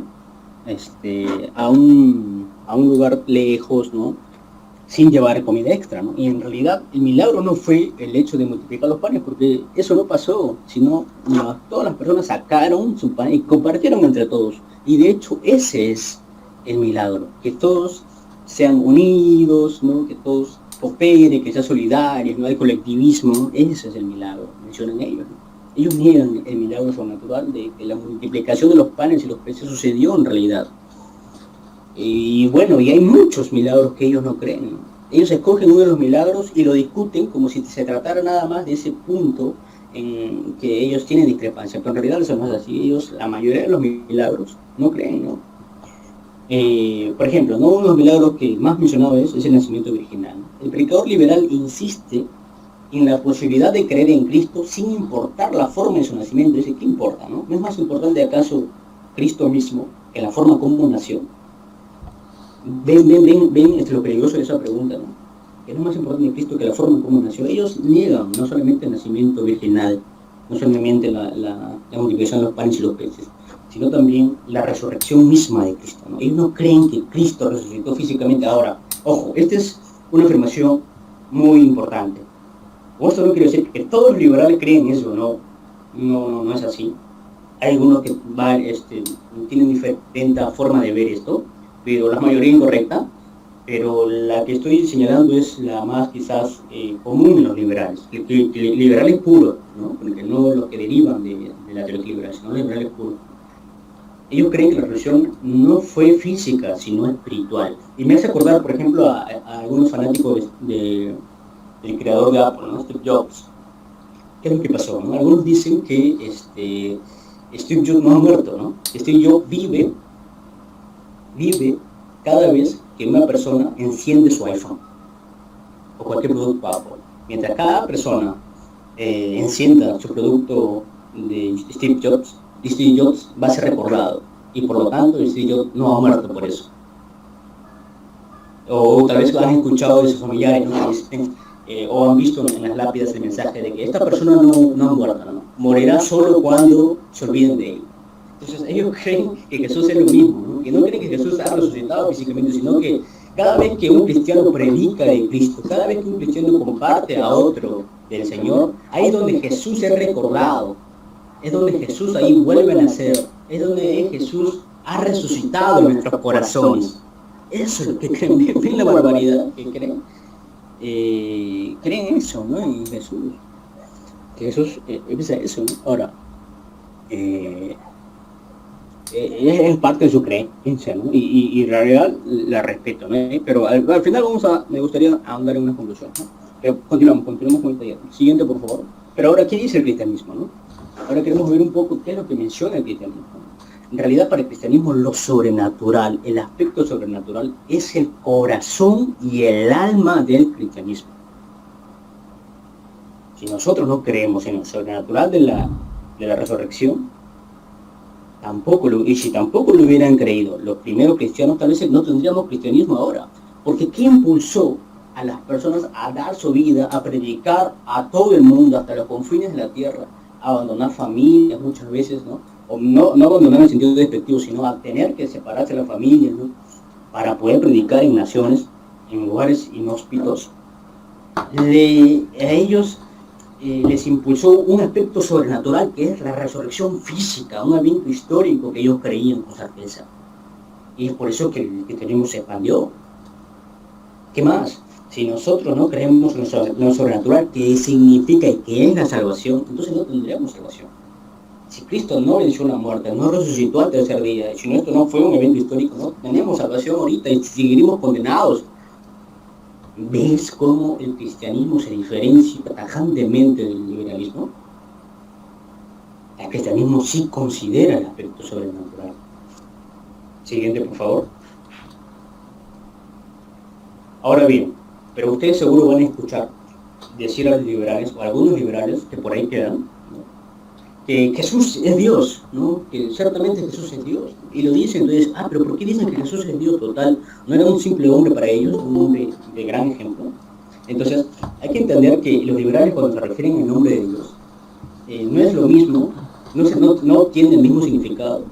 a un lugar lejos, ¿no?, sin llevar comida extra, ¿no? Y en realidad el milagro no fue el hecho de multiplicar los panes, porque eso no pasó, sino todas las personas sacaron su pan y compartieron entre todos. Y de hecho ese es el milagro, que todos sean unidos, ¿no?, que todos cooperen, que sean solidarios, no hay colectivismo. Ese es el milagro, mencionan ellos, ¿no? Ellos niegan el milagro sobrenatural de que la multiplicación de los panes y los peces sucedió en realidad. Y bueno, y hay muchos milagros que ellos no creen, ¿no? Ellos escogen uno de los milagros y lo discuten como si se tratara nada más de ese punto en que ellos tienen discrepancia, pero en realidad eso no es así. Ellos, la mayoría de los milagros, no creen, ¿no? Por ejemplo, ¿no?, uno de los milagros que más mencionado es el nacimiento virginal, ¿no? El predicador liberal insiste en la posibilidad de creer en Cristo sin importar la forma de su nacimiento. Dice, ¿qué importa, no? ¿No es más importante acaso Cristo mismo que la forma como nació? Ven lo peligroso de esa pregunta, ¿no? Que no es más importante Cristo que la forma como nació. Ellos niegan no solamente el nacimiento virginal, no solamente la multiplicación de los panes y los peces, sino también la resurrección misma de Cristo, ¿no? Ellos no creen que Cristo resucitó físicamente. Ahora, ojo, esta es una afirmación muy importante. Esto no quiere decir que todos los liberales creen eso, no es así. Hay algunos que tienen diferente forma de ver esto, pero la mayoría incorrecta, pero la que estoy señalando es la más quizás común en los liberales, liberales puros, ¿no? Porque no los que derivan de la teología liberal, sino liberales puros. Ellos creen que la resurrección no fue física, sino espiritual. Y me hace acordar, por ejemplo, a algunos fanáticos del creador de Apple, ¿no?, Steve Jobs. ¿Qué es lo que pasó, no? Algunos dicen que Steve Jobs no ha muerto, ¿no? Steve Jobs vive cada vez que una persona enciende su iPhone o cualquier producto Apple. Mientras cada persona encienda su producto de Steve Jobs va a ser recordado, y por lo tanto Steve Jobs no ha muerto por eso. O tal vez lo han escuchado de sus familiares, ¿no?, o han visto en las lápidas el mensaje de que esta persona no ha muerto, ¿no?, morirá solo cuando se olviden de él. Entonces ellos creen que Jesús es lo mismo, ¿no?, que no creen que Jesús ha resucitado físicamente, sino que cada vez que un cristiano predica de Cristo, cada vez que un cristiano comparte a otro del Señor, ahí es donde Jesús es recordado, es donde Jesús ahí vuelve a nacer, es donde Jesús ha resucitado en nuestros corazones. Eso es lo que creen. ¿Ven la barbaridad que creen? Creen eso, ¿no?, en Jesús. Que Jesús es eso, ¿no? Ahora, es parte de su creencia, ¿no? Y en realidad la respeto, ¿no? Pero al final me gustaría ahondar en una conclusión, ¿no? Pero continuamos con el taller. Siguiente, por favor. Pero ahora, ¿qué dice el cristianismo, no? Ahora queremos ver un poco qué es lo que menciona el cristianismo. En realidad, para el cristianismo, lo sobrenatural, el aspecto sobrenatural, es el corazón y el alma del cristianismo. Si nosotros no creemos en lo sobrenatural de la resurrección, y si tampoco lo hubieran creído los primeros cristianos, tal vez no tendríamos cristianismo ahora. Porque ¿qué impulsó a las personas a dar su vida, a predicar a todo el mundo, hasta los confines de la tierra, a abandonar familias muchas veces, ¿no? O no abandonar en el sentido despectivo, sino a tener que separarse de la familia, ¿no? Para poder predicar en naciones, en lugares inhóspitos? A ellos les impulsó un aspecto sobrenatural, que es la resurrección física, un evento histórico que ellos creían con certeza. Y es por eso que el cristianismo se expandió. ¿Qué más? Si nosotros no creemos en lo sobrenatural, que significa y que es la salvación, entonces no tendríamos salvación. Si Cristo no venció la muerte, no resucitó al tercer día, si esto no fue un evento histórico, no tenemos salvación ahorita y seguiremos condenados. ¿Ves cómo el cristianismo se diferencia tajantemente del liberalismo? El cristianismo sí considera el aspecto sobrenatural. Siguiente, por favor. Ahora bien, pero ustedes seguro van a escuchar decir a los liberales, o a algunos liberales que por ahí quedan, ¿no?, que Jesús es Dios, ¿no? Que ciertamente Jesús es Dios. Y lo dicen, entonces, pero ¿por qué dicen que Jesús es Dios? Total, no era un simple hombre para ellos, un hombre de gran ejemplo. Entonces, hay que entender que los liberales, cuando se refieren al nombre de Dios, no es lo mismo, no tiene el mismo significado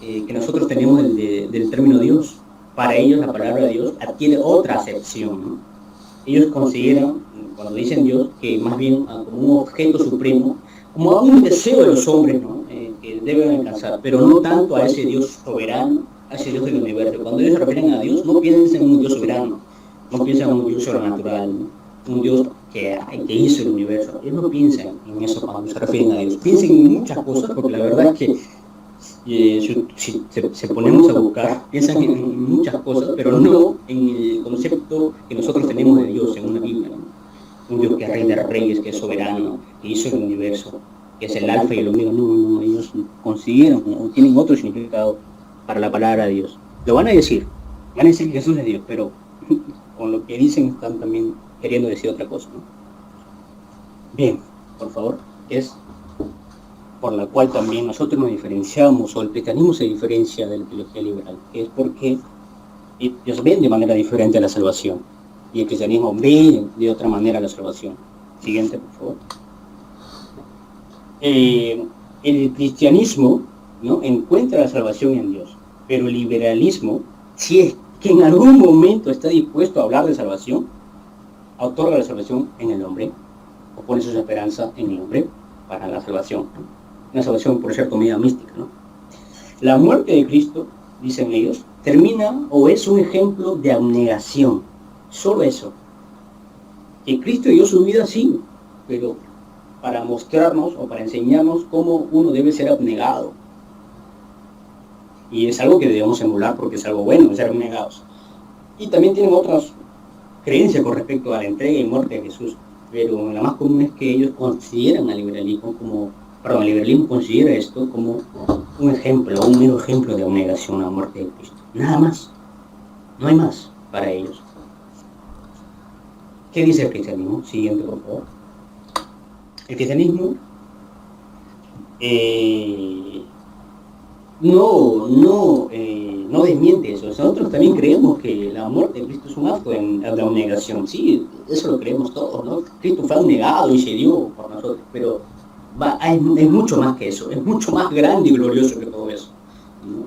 que nosotros tenemos del término Dios. Para ellos la palabra Dios adquiere otra acepción, ¿no? Ellos consideran, cuando dicen Dios, que más bien como un objeto supremo, como a un deseo de los hombres, ¿no? Que deben alcanzar, pero no tanto a ese Dios soberano, a ese Dios del universo. Cuando ellos se refieren a Dios, no piensan en un Dios soberano, no piensan en un Dios sobrenatural, ¿no? Un Dios que hizo el universo. Ellos no piensan en eso cuando se refieren a Dios. Piensan en muchas cosas, porque la verdad es que si se ponemos a buscar, piensan en muchas cosas, pero no en el concepto que nosotros tenemos de Dios en una Biblia, ¿no? Un Dios que es rey de reyes, que es soberano, que hizo el universo, que es el alfa y el omega. No, ellos consideran o tienen otro significado para la palabra de Dios. Lo van a decir que Jesús es Dios, pero con lo que dicen están también queriendo decir otra cosa, ¿no? Bien, por favor, es por la cual también nosotros nos diferenciamos, o el cristianismo se diferencia de la teología liberal, que es porque ellos ven de manera diferente a la salvación, y el cristianismo ve de otra manera la salvación. Siguiente, por favor. El cristianismo, ¿no?, encuentra la salvación en Dios, pero el liberalismo, si es que en algún momento está dispuesto a hablar de salvación, otorga la salvación en el hombre, o pone su esperanza en el hombre para la salvación, ¿no? Una salvación, por cierto, media mística, ¿no? La muerte de Cristo, dicen ellos, termina o es un ejemplo de abnegación. Solo eso. Que Cristo dio su vida, sí, pero para mostrarnos o para enseñarnos cómo uno debe ser abnegado. Y es algo que debemos emular porque es algo bueno, ser abnegados. Y también tienen otras creencias con respecto a la entrega y muerte de Jesús, pero la más común es que ellos consideran al liberalismo el liberalismo considera esto como un ejemplo, un mero ejemplo de abnegación a la muerte de Cristo. Nada más. No hay más para ellos. ¿Qué dice el cristianismo? Siguiente, por favor. El cristianismo no desmiente eso. Nosotros también creemos que la muerte de Cristo es un acto de abnegación. Sí, eso lo creemos todos, ¿no? Cristo fue abnegado y se dio por nosotros, pero es mucho más que eso, es mucho más grande y glorioso que todo eso, ¿no?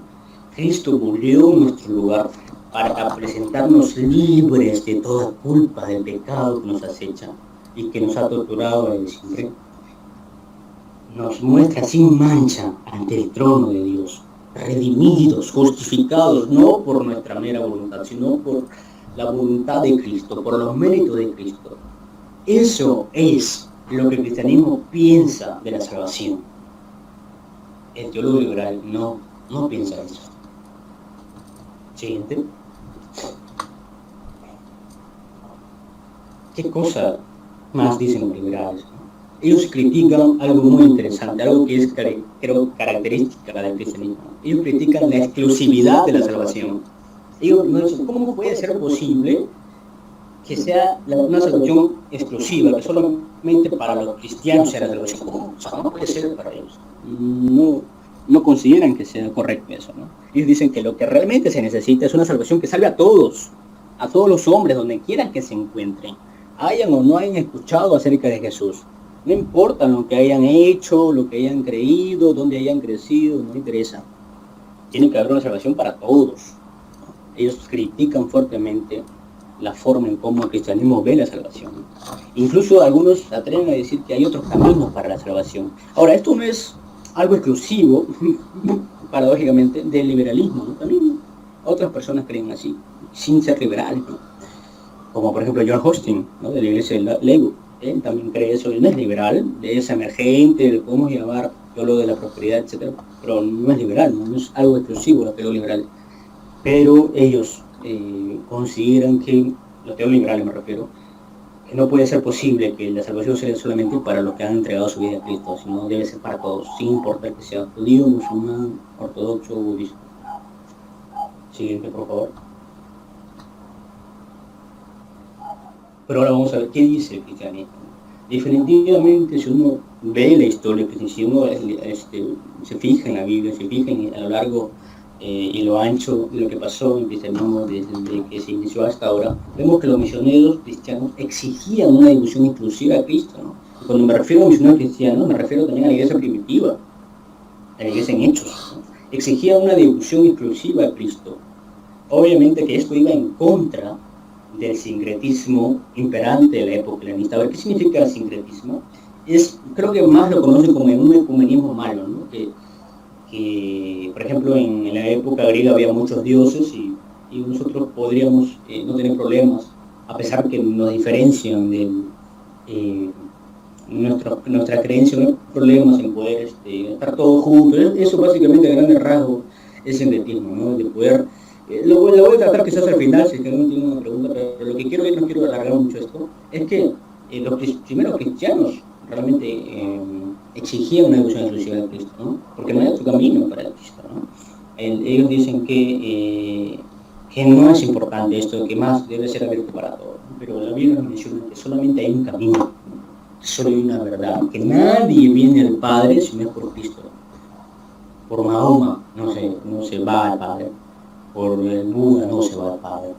Cristo murió en nuestro lugar para presentarnos libres de toda culpa del pecado que nos acecha y que nos ha torturado desde siempre. Nos muestra sin mancha ante el trono de Dios, redimidos, justificados, no por nuestra mera voluntad, sino por la voluntad de Cristo, por los méritos de Cristo. Eso es lo que el cristianismo piensa de la salvación. El teólogo liberal no piensa eso. Siguiente. ¿Qué cosa más dicen los liberales? Ellos critican algo muy interesante, algo que es, creo, característica del cristianismo. Ellos critican la exclusividad de la salvación. Ellos no dicen, ¿cómo puede ser posible que sea una salvación exclusiva, que solamente para los cristianos sea la salvación. ¿Cómo? O sea, no puede ser para ellos. No consideran que sea correcto eso, ¿no? Ellos dicen que lo que realmente se necesita es una salvación que salve a todos los hombres, donde quieran que se encuentren, hayan o no hayan escuchado acerca de Jesús. No importa lo que hayan hecho, lo que hayan creído, dónde hayan crecido, no interesa. Tiene que haber una salvación para todos. Ellos critican fuertemente la forma en cómo el cristianismo ve la salvación. Incluso algunos se atreven a decir que hay otros caminos para la salvación. Ahora, esto no es algo exclusivo, paradójicamente, del liberalismo, ¿no? También otras personas creen así, sin ser liberales, ¿no? Como por ejemplo John Hosting, ¿no? De la iglesia de Lego. Él también cree eso, él no es liberal, es emergente, de cómo llamar, yo lo de la prosperidad, etcétera, pero no es liberal, no es algo exclusivo la teología liberal. Pero ellos consideran que, los teólogos liberales me refiero, que no puede ser posible que la salvación sea solamente para los que han entregado su vida a Cristo, sino debe ser para todos, sin importar que sea judío, musulmán, ortodoxo o budista. Siguiente, por favor. Pero ahora vamos a ver qué dice el cristianismo. Definitivamente, si uno ve la historia, si uno se fija en la Biblia, se fija a lo largo y lo ancho de lo que pasó en el cristianismo desde que se inició hasta ahora, vemos que los misioneros cristianos exigían una devoción exclusiva a Cristo, ¿no? Y cuando me refiero a misioneros cristianos, me refiero también a la iglesia primitiva, a la iglesia en Hechos, ¿no? Exigían una devoción exclusiva a Cristo. Obviamente que esto iba en contra del sincretismo imperante de la época helenista. A ver, ¿qué significa el sincretismo? Creo que más lo conocen como un ecumenismo malo, ¿no? Que, por ejemplo, en la época griega había muchos dioses y nosotros podríamos no tener problemas, a pesar que nos diferencian de nuestra creencia, no hay problemas en poder estar todos juntos. Eso básicamente a grandes rasgos es sincretismo, ¿no? De poder... lo voy a tratar quizás al final, si es que no tiene una pregunta, pero lo que quiero, no quiero alargar mucho esto, es que los primeros cristianos realmente exigían una devoción exclusiva de Cristo, ¿no? Porque no hay otro camino para Cristo, ¿no? Ellos dicen que no es importante esto, que más debe ser abierto para todos, ¿no? Pero la Biblia nos menciona que solamente hay un camino, ¿no? Solo hay una verdad, que nadie viene al Padre si no es por Cristo. Por Mahoma no se va al Padre, por el Buda no se va al Padre,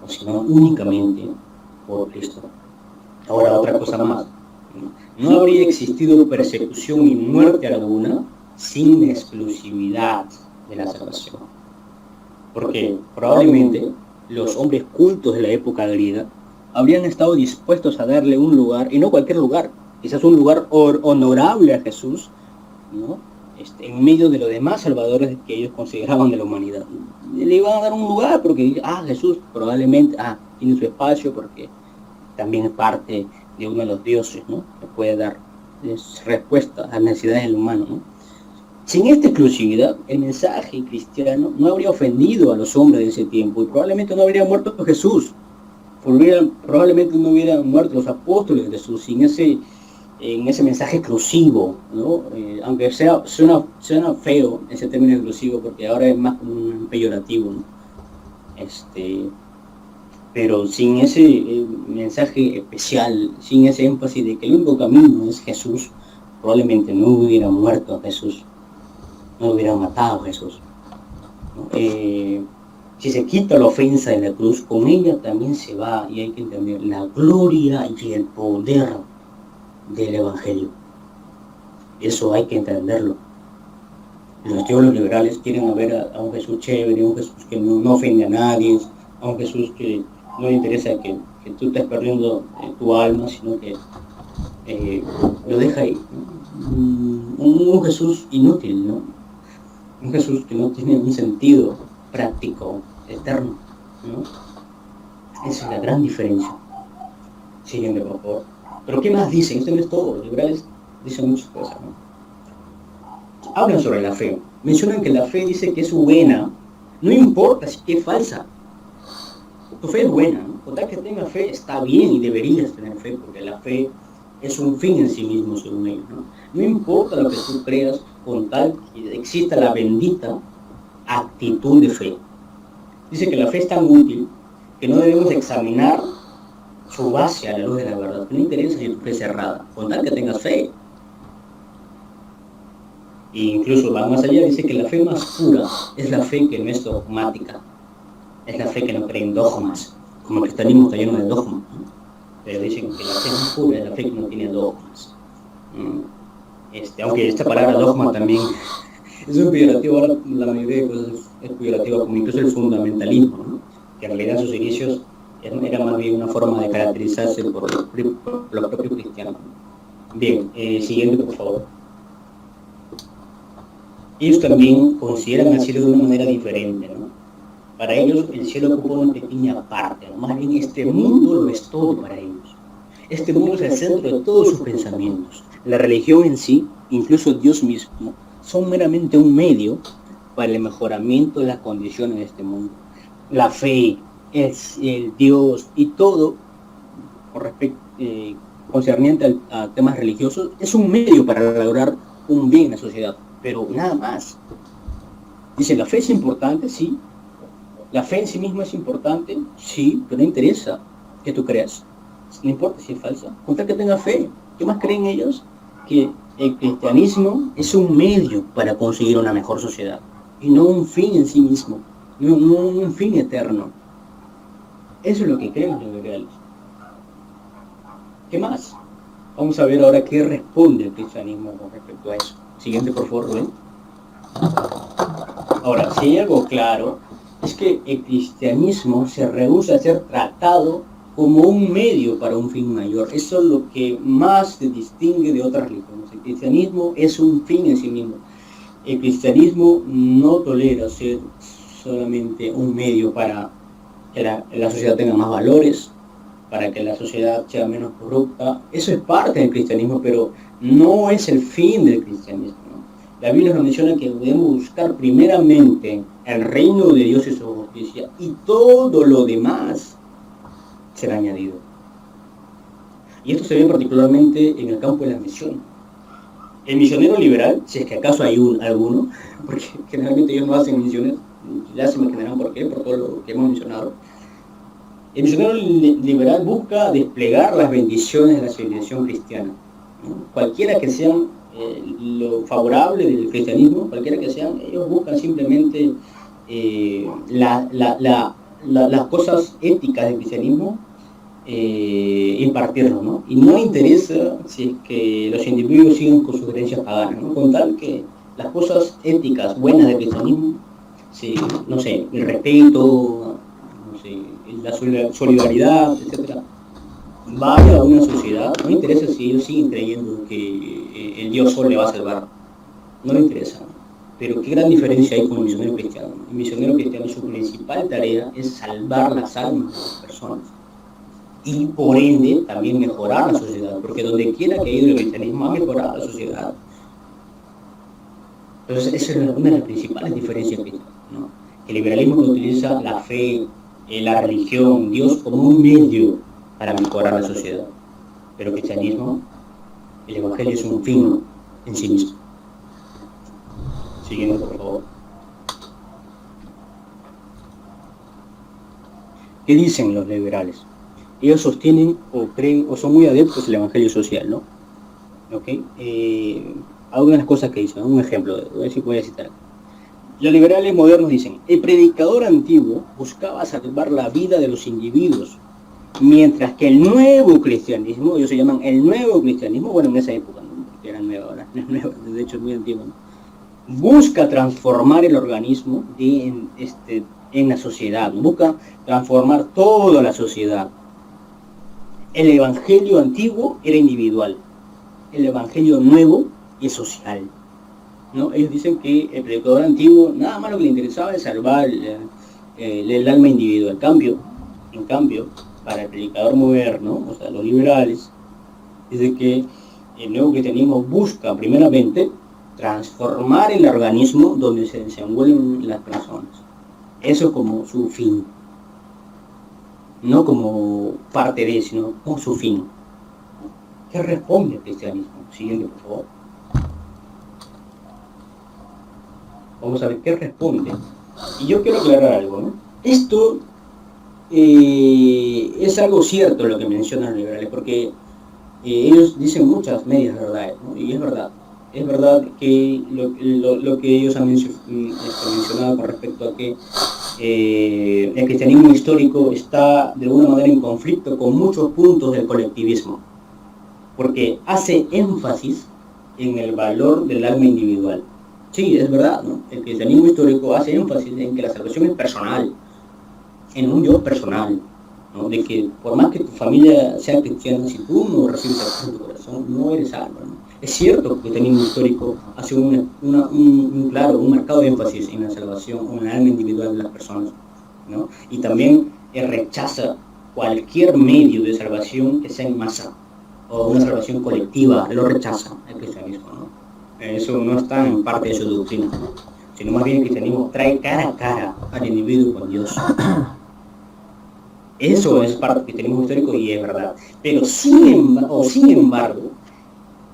sino únicamente por Cristo. Ahora, otra cosa más. No habría existido persecución y muerte alguna sin la exclusividad de la salvación. Porque probablemente los hombres cultos de la época griega habrían estado dispuestos a darle un lugar, y no cualquier lugar, quizás un lugar honorable a Jesús, ¿no? En medio de los demás salvadores que ellos consideraban de la humanidad. Le iban a dar un lugar porque, Jesús probablemente tiene su espacio porque también es parte de uno de los dioses, ¿no? Que puede dar respuesta a las necesidades del humano, ¿no? Sin esta exclusividad, el mensaje cristiano no habría ofendido a los hombres de ese tiempo y probablemente no habría muerto Jesús. Probablemente no hubieran muerto los apóstoles de Jesús en ese mensaje exclusivo, ¿no? Aunque suena feo ese término exclusivo porque ahora es más como un peyorativo, ¿no? Pero sin ese mensaje especial, sin ese énfasis de que el único camino es Jesús, probablemente no hubiera muerto a Jesús, no hubiera matado a Jesús, ¿no? Si se quita la ofensa de la cruz, con ella también se va, y hay que entender, la gloria y el poder del Evangelio. Eso hay que entenderlo. Los teólogos liberales quieren ver a un Jesús chévere, un Jesús que no ofende a nadie, a un Jesús que no le interesa que tú estés perdiendo tu alma, sino que lo deja ahí, ¿no? Un Jesús inútil, ¿no? Un Jesús que no tiene un sentido práctico, eterno, ¿no? Esa es la gran diferencia. Siguiente, por favor. Pero ¿qué más dicen? Esto no es todo. Los liberales dicen muchas cosas, ¿no? Hablan sobre la fe. Mencionan que la fe dice que es buena, no importa si es falsa. Tu fe es buena, ¿no? Con tal que tengas fe está bien y deberías tener fe, porque la fe es un fin en sí mismo, según ellos, ¿no? No importa lo que tú creas, con tal que exista la bendita actitud de fe. Dice que la fe es tan útil que no debemos examinar su base a la luz de la verdad. No interesa si tu fe es cerrada, con tal que tengas fe. E incluso va más allá, dice que la fe más pura es la fe que no es dogmática, es la fe que no cree en dogmas, como el cristianismo está lleno de dogmas, ¿no? Pero dicen que la fe más pura es la fe que no tiene dogmas. Aunque esta palabra dogma también es un peyorativo, ahora la mayoría de cosas es peyorativa, como incluso el fundamentalismo, ¿no? Que en realidad en sus inicios era más bien una forma de caracterizarse por los propios cristianos. Bien, siguiente por favor. Ellos también consideran el cielo de una manera diferente, ¿no? Para ellos el cielo ocupa una pequeña parte, ¿no? Más bien este mundo lo es todo para ellos. Este mundo es el centro de todos sus pensamientos. La religión en sí, incluso Dios mismo, son meramente un medio para el mejoramiento de las condiciones de este mundo. La fe, el Dios y todo con respecto, concerniente a temas religiosos es un medio para lograr un bien en la sociedad, pero nada más. Dice, la fe es importante, sí. La fe en sí misma es importante, sí, pero no interesa que tú creas. No importa si es falsa, con tal que tenga fe. ¿Qué más creen ellos? Que el cristianismo es un medio para conseguir una mejor sociedad y no un fin en sí mismo, no un fin eterno. Eso es lo que creen los liberales. ¿Qué más? Vamos a ver ahora qué responde el cristianismo con respecto a eso. Siguiente, por favor, Rubén. Ahora, si hay algo claro, es que el cristianismo se rehúsa a ser tratado como un medio para un fin mayor. Eso es lo que más se distingue de otras religiones. El cristianismo es un fin en sí mismo. El cristianismo no tolera ser solamente un medio para que la sociedad tenga más valores, para que la sociedad sea menos corrupta. Eso es parte del cristianismo, pero no es el fin del cristianismo. La Biblia nos menciona que debemos buscar primeramente el reino de Dios y su justicia, y todo lo demás será añadido. Y esto se ve particularmente en el campo de la misión. El misionero liberal, si es que acaso hay alguno, porque generalmente ellos no hacen misiones, ya se me entenderán por qué, por todo lo que hemos mencionado. El misionero liberal busca desplegar las bendiciones de la civilización cristiana, ¿no? Cualquiera que sean lo favorable del cristianismo, cualquiera que sean, ellos buscan simplemente las cosas éticas del cristianismo, impartirlo, ¿no? Y no interesa si es que los individuos siguen con sus creencias paganas, ¿no? Con tal que las cosas éticas buenas del cristianismo, sí, no sé, el respeto, no sé, la solidaridad, etcétera, vaya a una sociedad, no interesa si ellos siguen creyendo que el Dios solo le va a salvar, no le interesa. Pero qué gran diferencia hay con el misionero cristiano. El misionero cristiano, su principal tarea es salvar las almas de las personas y por ende también mejorar la sociedad, porque donde quiera que haya ido el cristianismo ha mejorado la sociedad. Entonces esa es una de las principales diferencias, ¿no? El liberalismo no utiliza la fe, la religión, Dios como un medio para mejorar la sociedad, pero el cristianismo, el evangelio es un fin en sí mismo. Siguiendo, por favor. ¿Qué dicen los liberales? Ellos sostienen o creen o son muy adeptos al evangelio social, ¿no? ¿Ok? Algunas cosas que dicen, un ejemplo, a ver si voy a citar. Los liberales modernos dicen, el predicador antiguo buscaba salvar la vida de los individuos, mientras que el nuevo cristianismo, ellos se llaman el nuevo cristianismo, bueno, en esa época, ¿no? Porque era nuevo, ahora no es nuevo, de hecho es muy antiguo, ¿no? Busca transformar el organismo en la sociedad, busca transformar toda la sociedad. El evangelio antiguo era individual, el evangelio nuevo es social, ¿no? Ellos dicen que el predicador antiguo nada más lo que le interesaba es salvar el alma individual. En cambio, para el predicador moderno, o sea, los liberales, dice que el nuevo cristianismo busca primeramente transformar el organismo donde se desenvuelven las personas. Eso es como su fin. No como parte de, sino como su fin. ¿Qué responde el cristianismo? Siguiente, por favor. Vamos a ver qué responde. Y yo quiero aclarar algo, ¿no? Esto Es algo cierto lo que mencionan los liberales, porque ellos dicen muchas medias verdades, ¿no? Y es verdad que lo que ellos han mencionado con respecto a que el cristianismo histórico está de alguna manera en conflicto con muchos puntos del colectivismo, porque hace énfasis en el valor del alma individual. Sí, es verdad, ¿no? El cristianismo histórico hace énfasis en que la salvación es personal, en un yo personal, ¿no? De que por más que tu familia sea cristiana, si tú no recibes a Cristo en tu corazón, no eres salvo, ¿no? Es cierto que el cristianismo histórico hace un claro, un marcado énfasis en la salvación o en el alma individual de las personas, ¿no? Y también rechaza cualquier medio de salvación que sea en masa o una salvación colectiva, lo rechaza el cristianismo, ¿no? Eso no está en parte de su doctrina, ¿no? Sino más bien el cristianismo trae cara a cara al individuo con Dios. Eso es parte del cristianismo histórico y es verdad. Pero sin embargo,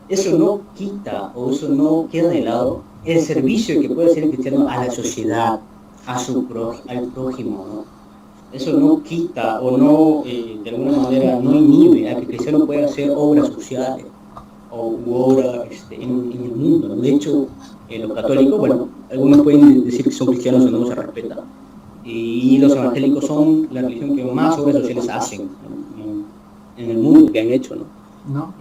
eso no quita o eso no queda de lado el servicio que puede hacer el cristiano a la sociedad, al prójimo, ¿no? Eso no quita o no, de alguna manera, no inhibe a que el cristiano pueda hacer obras sociales o obras en el mundo, ¿no? De hecho, los católicos, bueno, algunos pueden decir que son cristianos o no se respeta. Y los evangélicos son la religión que más obras sociales hacen en el mundo, que han hecho, ¿no? ¿No?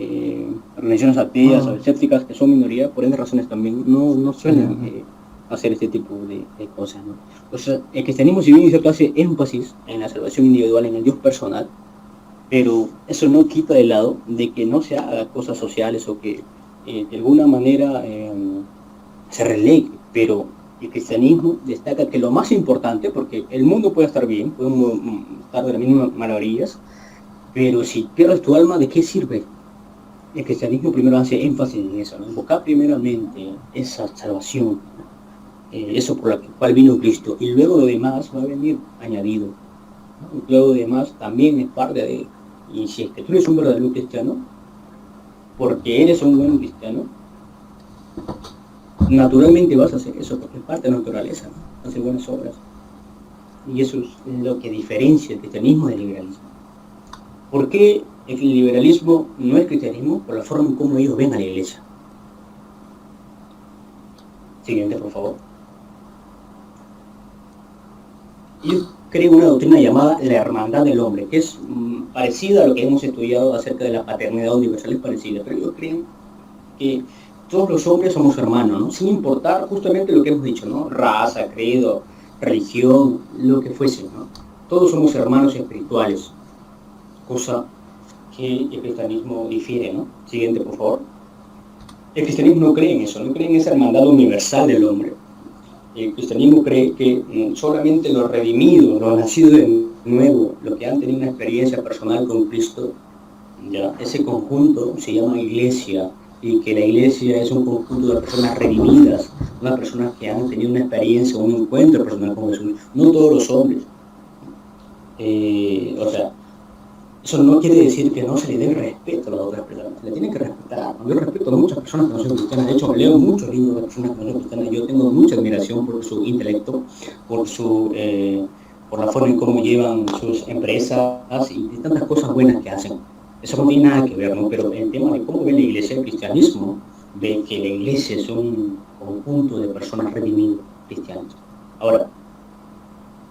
Religiones ateas o escépticas, que son minoría, por ende razones también, no suelen hacer este tipo de cosas, ¿no? O sea, el cristianismo, si bien es cierto, hace énfasis en la salvación individual, en el Dios personal, pero eso no quita de lado de que no se haga cosas sociales o que de alguna manera se relegue, pero el cristianismo destaca que lo más importante, porque el mundo puede estar bien, podemos estar de las mismas maravillas, pero si pierdes tu alma, ¿de qué sirve? El cristianismo primero hace énfasis en eso, ¿no? Buscar primeramente esa salvación, eso por la cual vino Cristo, y luego lo demás va a venir añadido, ¿no? Luego lo demás también es parte de él. Y si es que tú eres un verdadero cristiano, porque eres un buen cristiano, naturalmente vas a hacer eso, porque es parte de la naturaleza, ¿no? Hacer buenas obras. Y eso es lo que diferencia el cristianismo del liberalismo. ¿Por qué el liberalismo no es cristianismo? Por la forma en cómo ellos ven a la iglesia. Siguiente, por favor. Ellos creen una doctrina llamada la hermandad del hombre, que es parecida a lo que hemos estudiado acerca de la paternidad universal, es parecida, pero ellos creen que todos los hombres somos hermanos, ¿no? Sin importar justamente lo que hemos dicho, ¿no? Raza, credo, religión, lo que fuese, ¿no? Todos somos hermanos espirituales, cosa que el cristianismo difiere, ¿no? Siguiente, por favor. El cristianismo no cree en eso, no cree en esa hermandad universal del hombre. El cristianismo cree que solamente los redimidos, los nacidos de nuevo, los que han tenido una experiencia personal con Cristo, ya, ese conjunto se llama iglesia, y que la iglesia es un conjunto de personas redimidas, unas personas que han tenido una experiencia, un encuentro personal con Jesús, no todos los hombres. O sea, eso no quiere decir que no se le dé respeto a las otras personas, se le tiene que respetar. Yo respeto a muchas personas que no son cristianas, de hecho leo muchos libros de personas que no son cristianas, yo tengo mucha admiración por su intelecto, por la forma en cómo llevan sus empresas y tantas cosas buenas que hacen. Eso no tiene nada que ver, ¿no? Pero el tema de cómo ve la iglesia, el cristianismo, ve que la iglesia es un conjunto de personas redimidas cristianas. Ahora,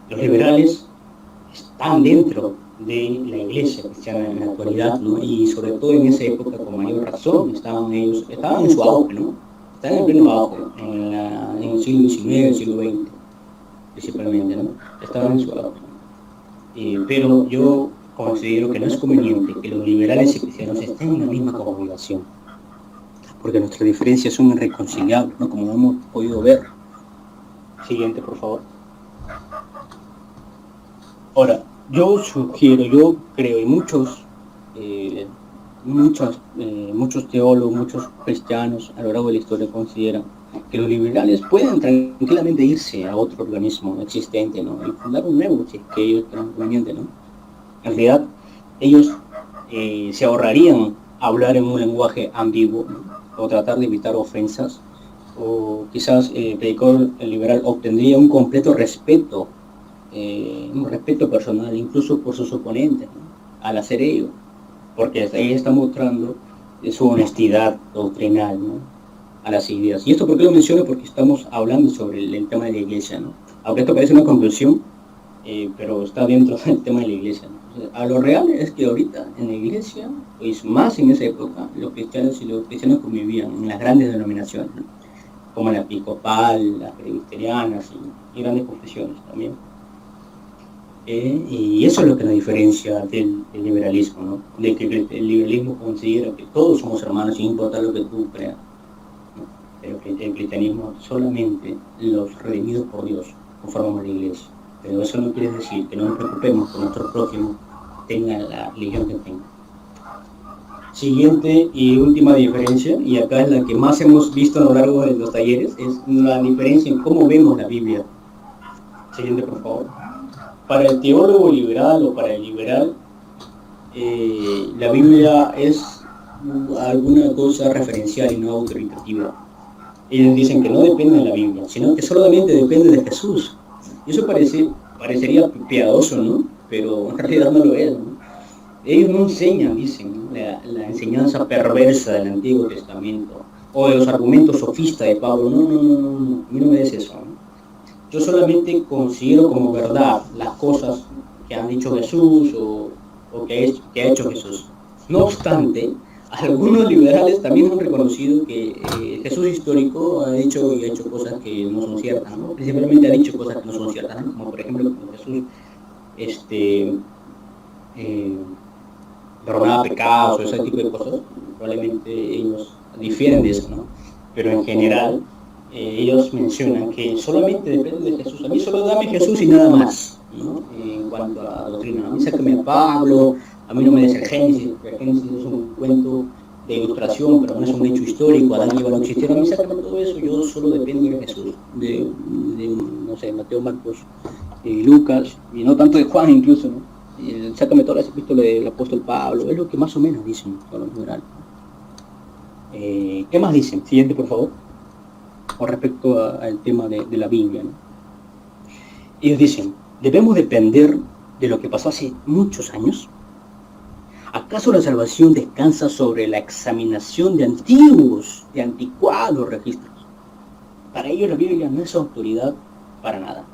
los liberales están dentro de la iglesia cristiana en la actualidad, ¿no? Y sobre todo en esa época con mayor razón estaban en su auge, ¿no? Estaban en pleno auge, en el siglo XIX, el siglo XX, principalmente, ¿no? Estaban en su auge. Pero yo considero que no es conveniente que los liberales y cristianos estén en la misma congregación, porque nuestras diferencias son irreconciliables, ¿no? Como hemos podido ver. Siguiente, por favor. Ahora, yo sugiero, yo creo, y muchos teólogos, muchos cristianos a lo largo de la historia consideran que los liberales pueden tranquilamente irse a otro organismo existente, ¿no? Y fundar un nuevo, si es que ellos crean conveniente, ¿no? En realidad, ellos se ahorrarían hablar en un lenguaje ambiguo, ¿no? O tratar de evitar ofensas, o quizás el predicador liberal obtendría un completo respeto un respeto personal, incluso por sus oponentes, ¿no? Al hacer ello, porque ahí está mostrando su honestidad doctrinal, ¿no? A las ideas. ¿Y esto por qué lo menciono? Porque estamos hablando sobre el tema de la iglesia, ¿no? Aunque esto parece una conclusión, pero está dentro del tema de la iglesia, ¿no? O sea, a lo real es que ahorita en la iglesia, pues más en esa época, los cristianos convivían en las grandes denominaciones, ¿no? Como la episcopal, las presbiterianas y grandes confesiones también. Y eso es lo que nos diferencia del liberalismo, ¿no? De que el liberalismo considera que todos somos hermanos sin importar lo que tú creas, ¿no? Pero que el cristianismo solamente los redimidos por Dios conformamos la iglesia. Pero eso no quiere decir que no nos preocupemos por nuestro prójimo, tenga la religión que tenga. Siguiente y última diferencia, y acá es la que más hemos visto a lo largo de los talleres, es la diferencia en cómo vemos la Biblia. Siguiente, por favor. Para el teólogo liberal o para el liberal, la Biblia es alguna cosa referencial y no autoritativa. Ellos dicen que no depende de la Biblia, sino que solamente depende de Jesús. Y eso parecería piadoso, ¿no? Pero en realidad no lo es, ¿no? Ellos no enseñan, dicen, ¿no? La enseñanza perversa del Antiguo Testamento o de los argumentos sofistas de Pablo. No, a mí no me des eso, ¿no? Yo solamente considero como verdad las cosas que han dicho Jesús o que ha hecho Jesús. No obstante, algunos liberales también han reconocido que Jesús histórico ha dicho y ha hecho cosas que no son ciertas, ¿no? Principalmente ha dicho cosas que no son ciertas, ¿no? Como por ejemplo Jesús perdonaba pecados o ese tipo de cosas. Probablemente ellos difieren de eso, ¿no? Pero en general ellos mencionan que solamente depende de Jesús. A mí solo dame Jesús y nada más, ¿no? En cuanto a la doctrina, a mí sácame a Pablo, a mí no me des el Génesis, porque el Génesis es un cuento de ilustración, pero no es un hecho histórico. Adán y Eva no existieron. A mí sácame todo eso, yo solo dependo de Jesús, de no sé, Mateo, Marcos, Lucas, y no tanto de Juan incluso, ¿no? Sácame todas las epístolas del apóstol Pablo, es lo que más o menos dicen los liberales. ¿Qué más dicen? Siguiente, por favor. Con respecto al tema de la Biblia, ¿no? Ellos dicen, ¿debemos depender de lo que pasó hace muchos años? ¿Acaso la salvación descansa sobre la examinación de anticuados registros? Para ellos la Biblia no es autoridad para nada.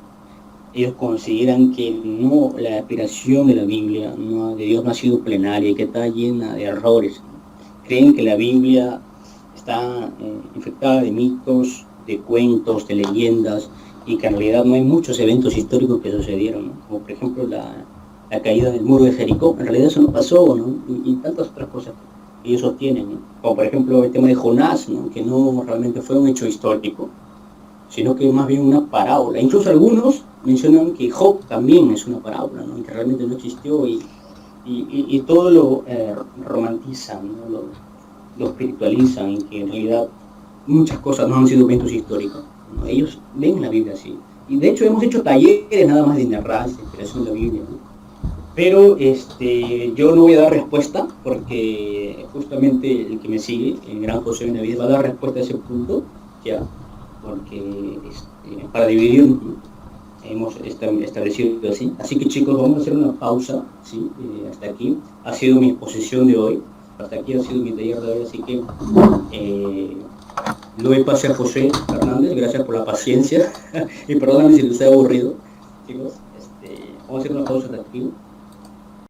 Ellos consideran que no, la inspiración de la Biblia de Dios no ha sido plenaria y que está llena de errores, ¿no? Creen que la Biblia está infectada de mitos, de cuentos, de leyendas, y que en realidad no hay muchos eventos históricos que sucedieron, ¿no? Como por ejemplo la caída del muro de Jericó. En realidad eso no pasó, ¿no? Y tantas otras cosas que ellos sostienen, ¿no? Como por ejemplo el tema de Jonás, ¿no? Que no realmente fue un hecho histórico, sino que más bien una parábola. Incluso algunos mencionan que Job también es una parábola, ¿no? Que realmente no existió y todo lo romantizan, ¿no? Lo espiritualizan, y que en realidad muchas cosas no han sido eventos históricos, ¿no? Ellos ven la Biblia así. Y de hecho hemos hecho talleres nada más de narración, de inspiración de la Biblia, ¿no? Pero yo no voy a dar respuesta, porque justamente el que me sigue, el gran José Benavides, va a dar respuesta a ese punto, ya, porque para dividirnos, ¿no? Hemos establecido así. Así que chicos, vamos a hacer una pausa, ¿sí? Hasta aquí ha sido mi exposición de hoy, hasta aquí ha sido mi taller de hoy, así que le doy pase a José Fernández, gracias por la paciencia y perdónenme si les he aburrido, chicos. Vamos a hacer una pausa hasta aquí.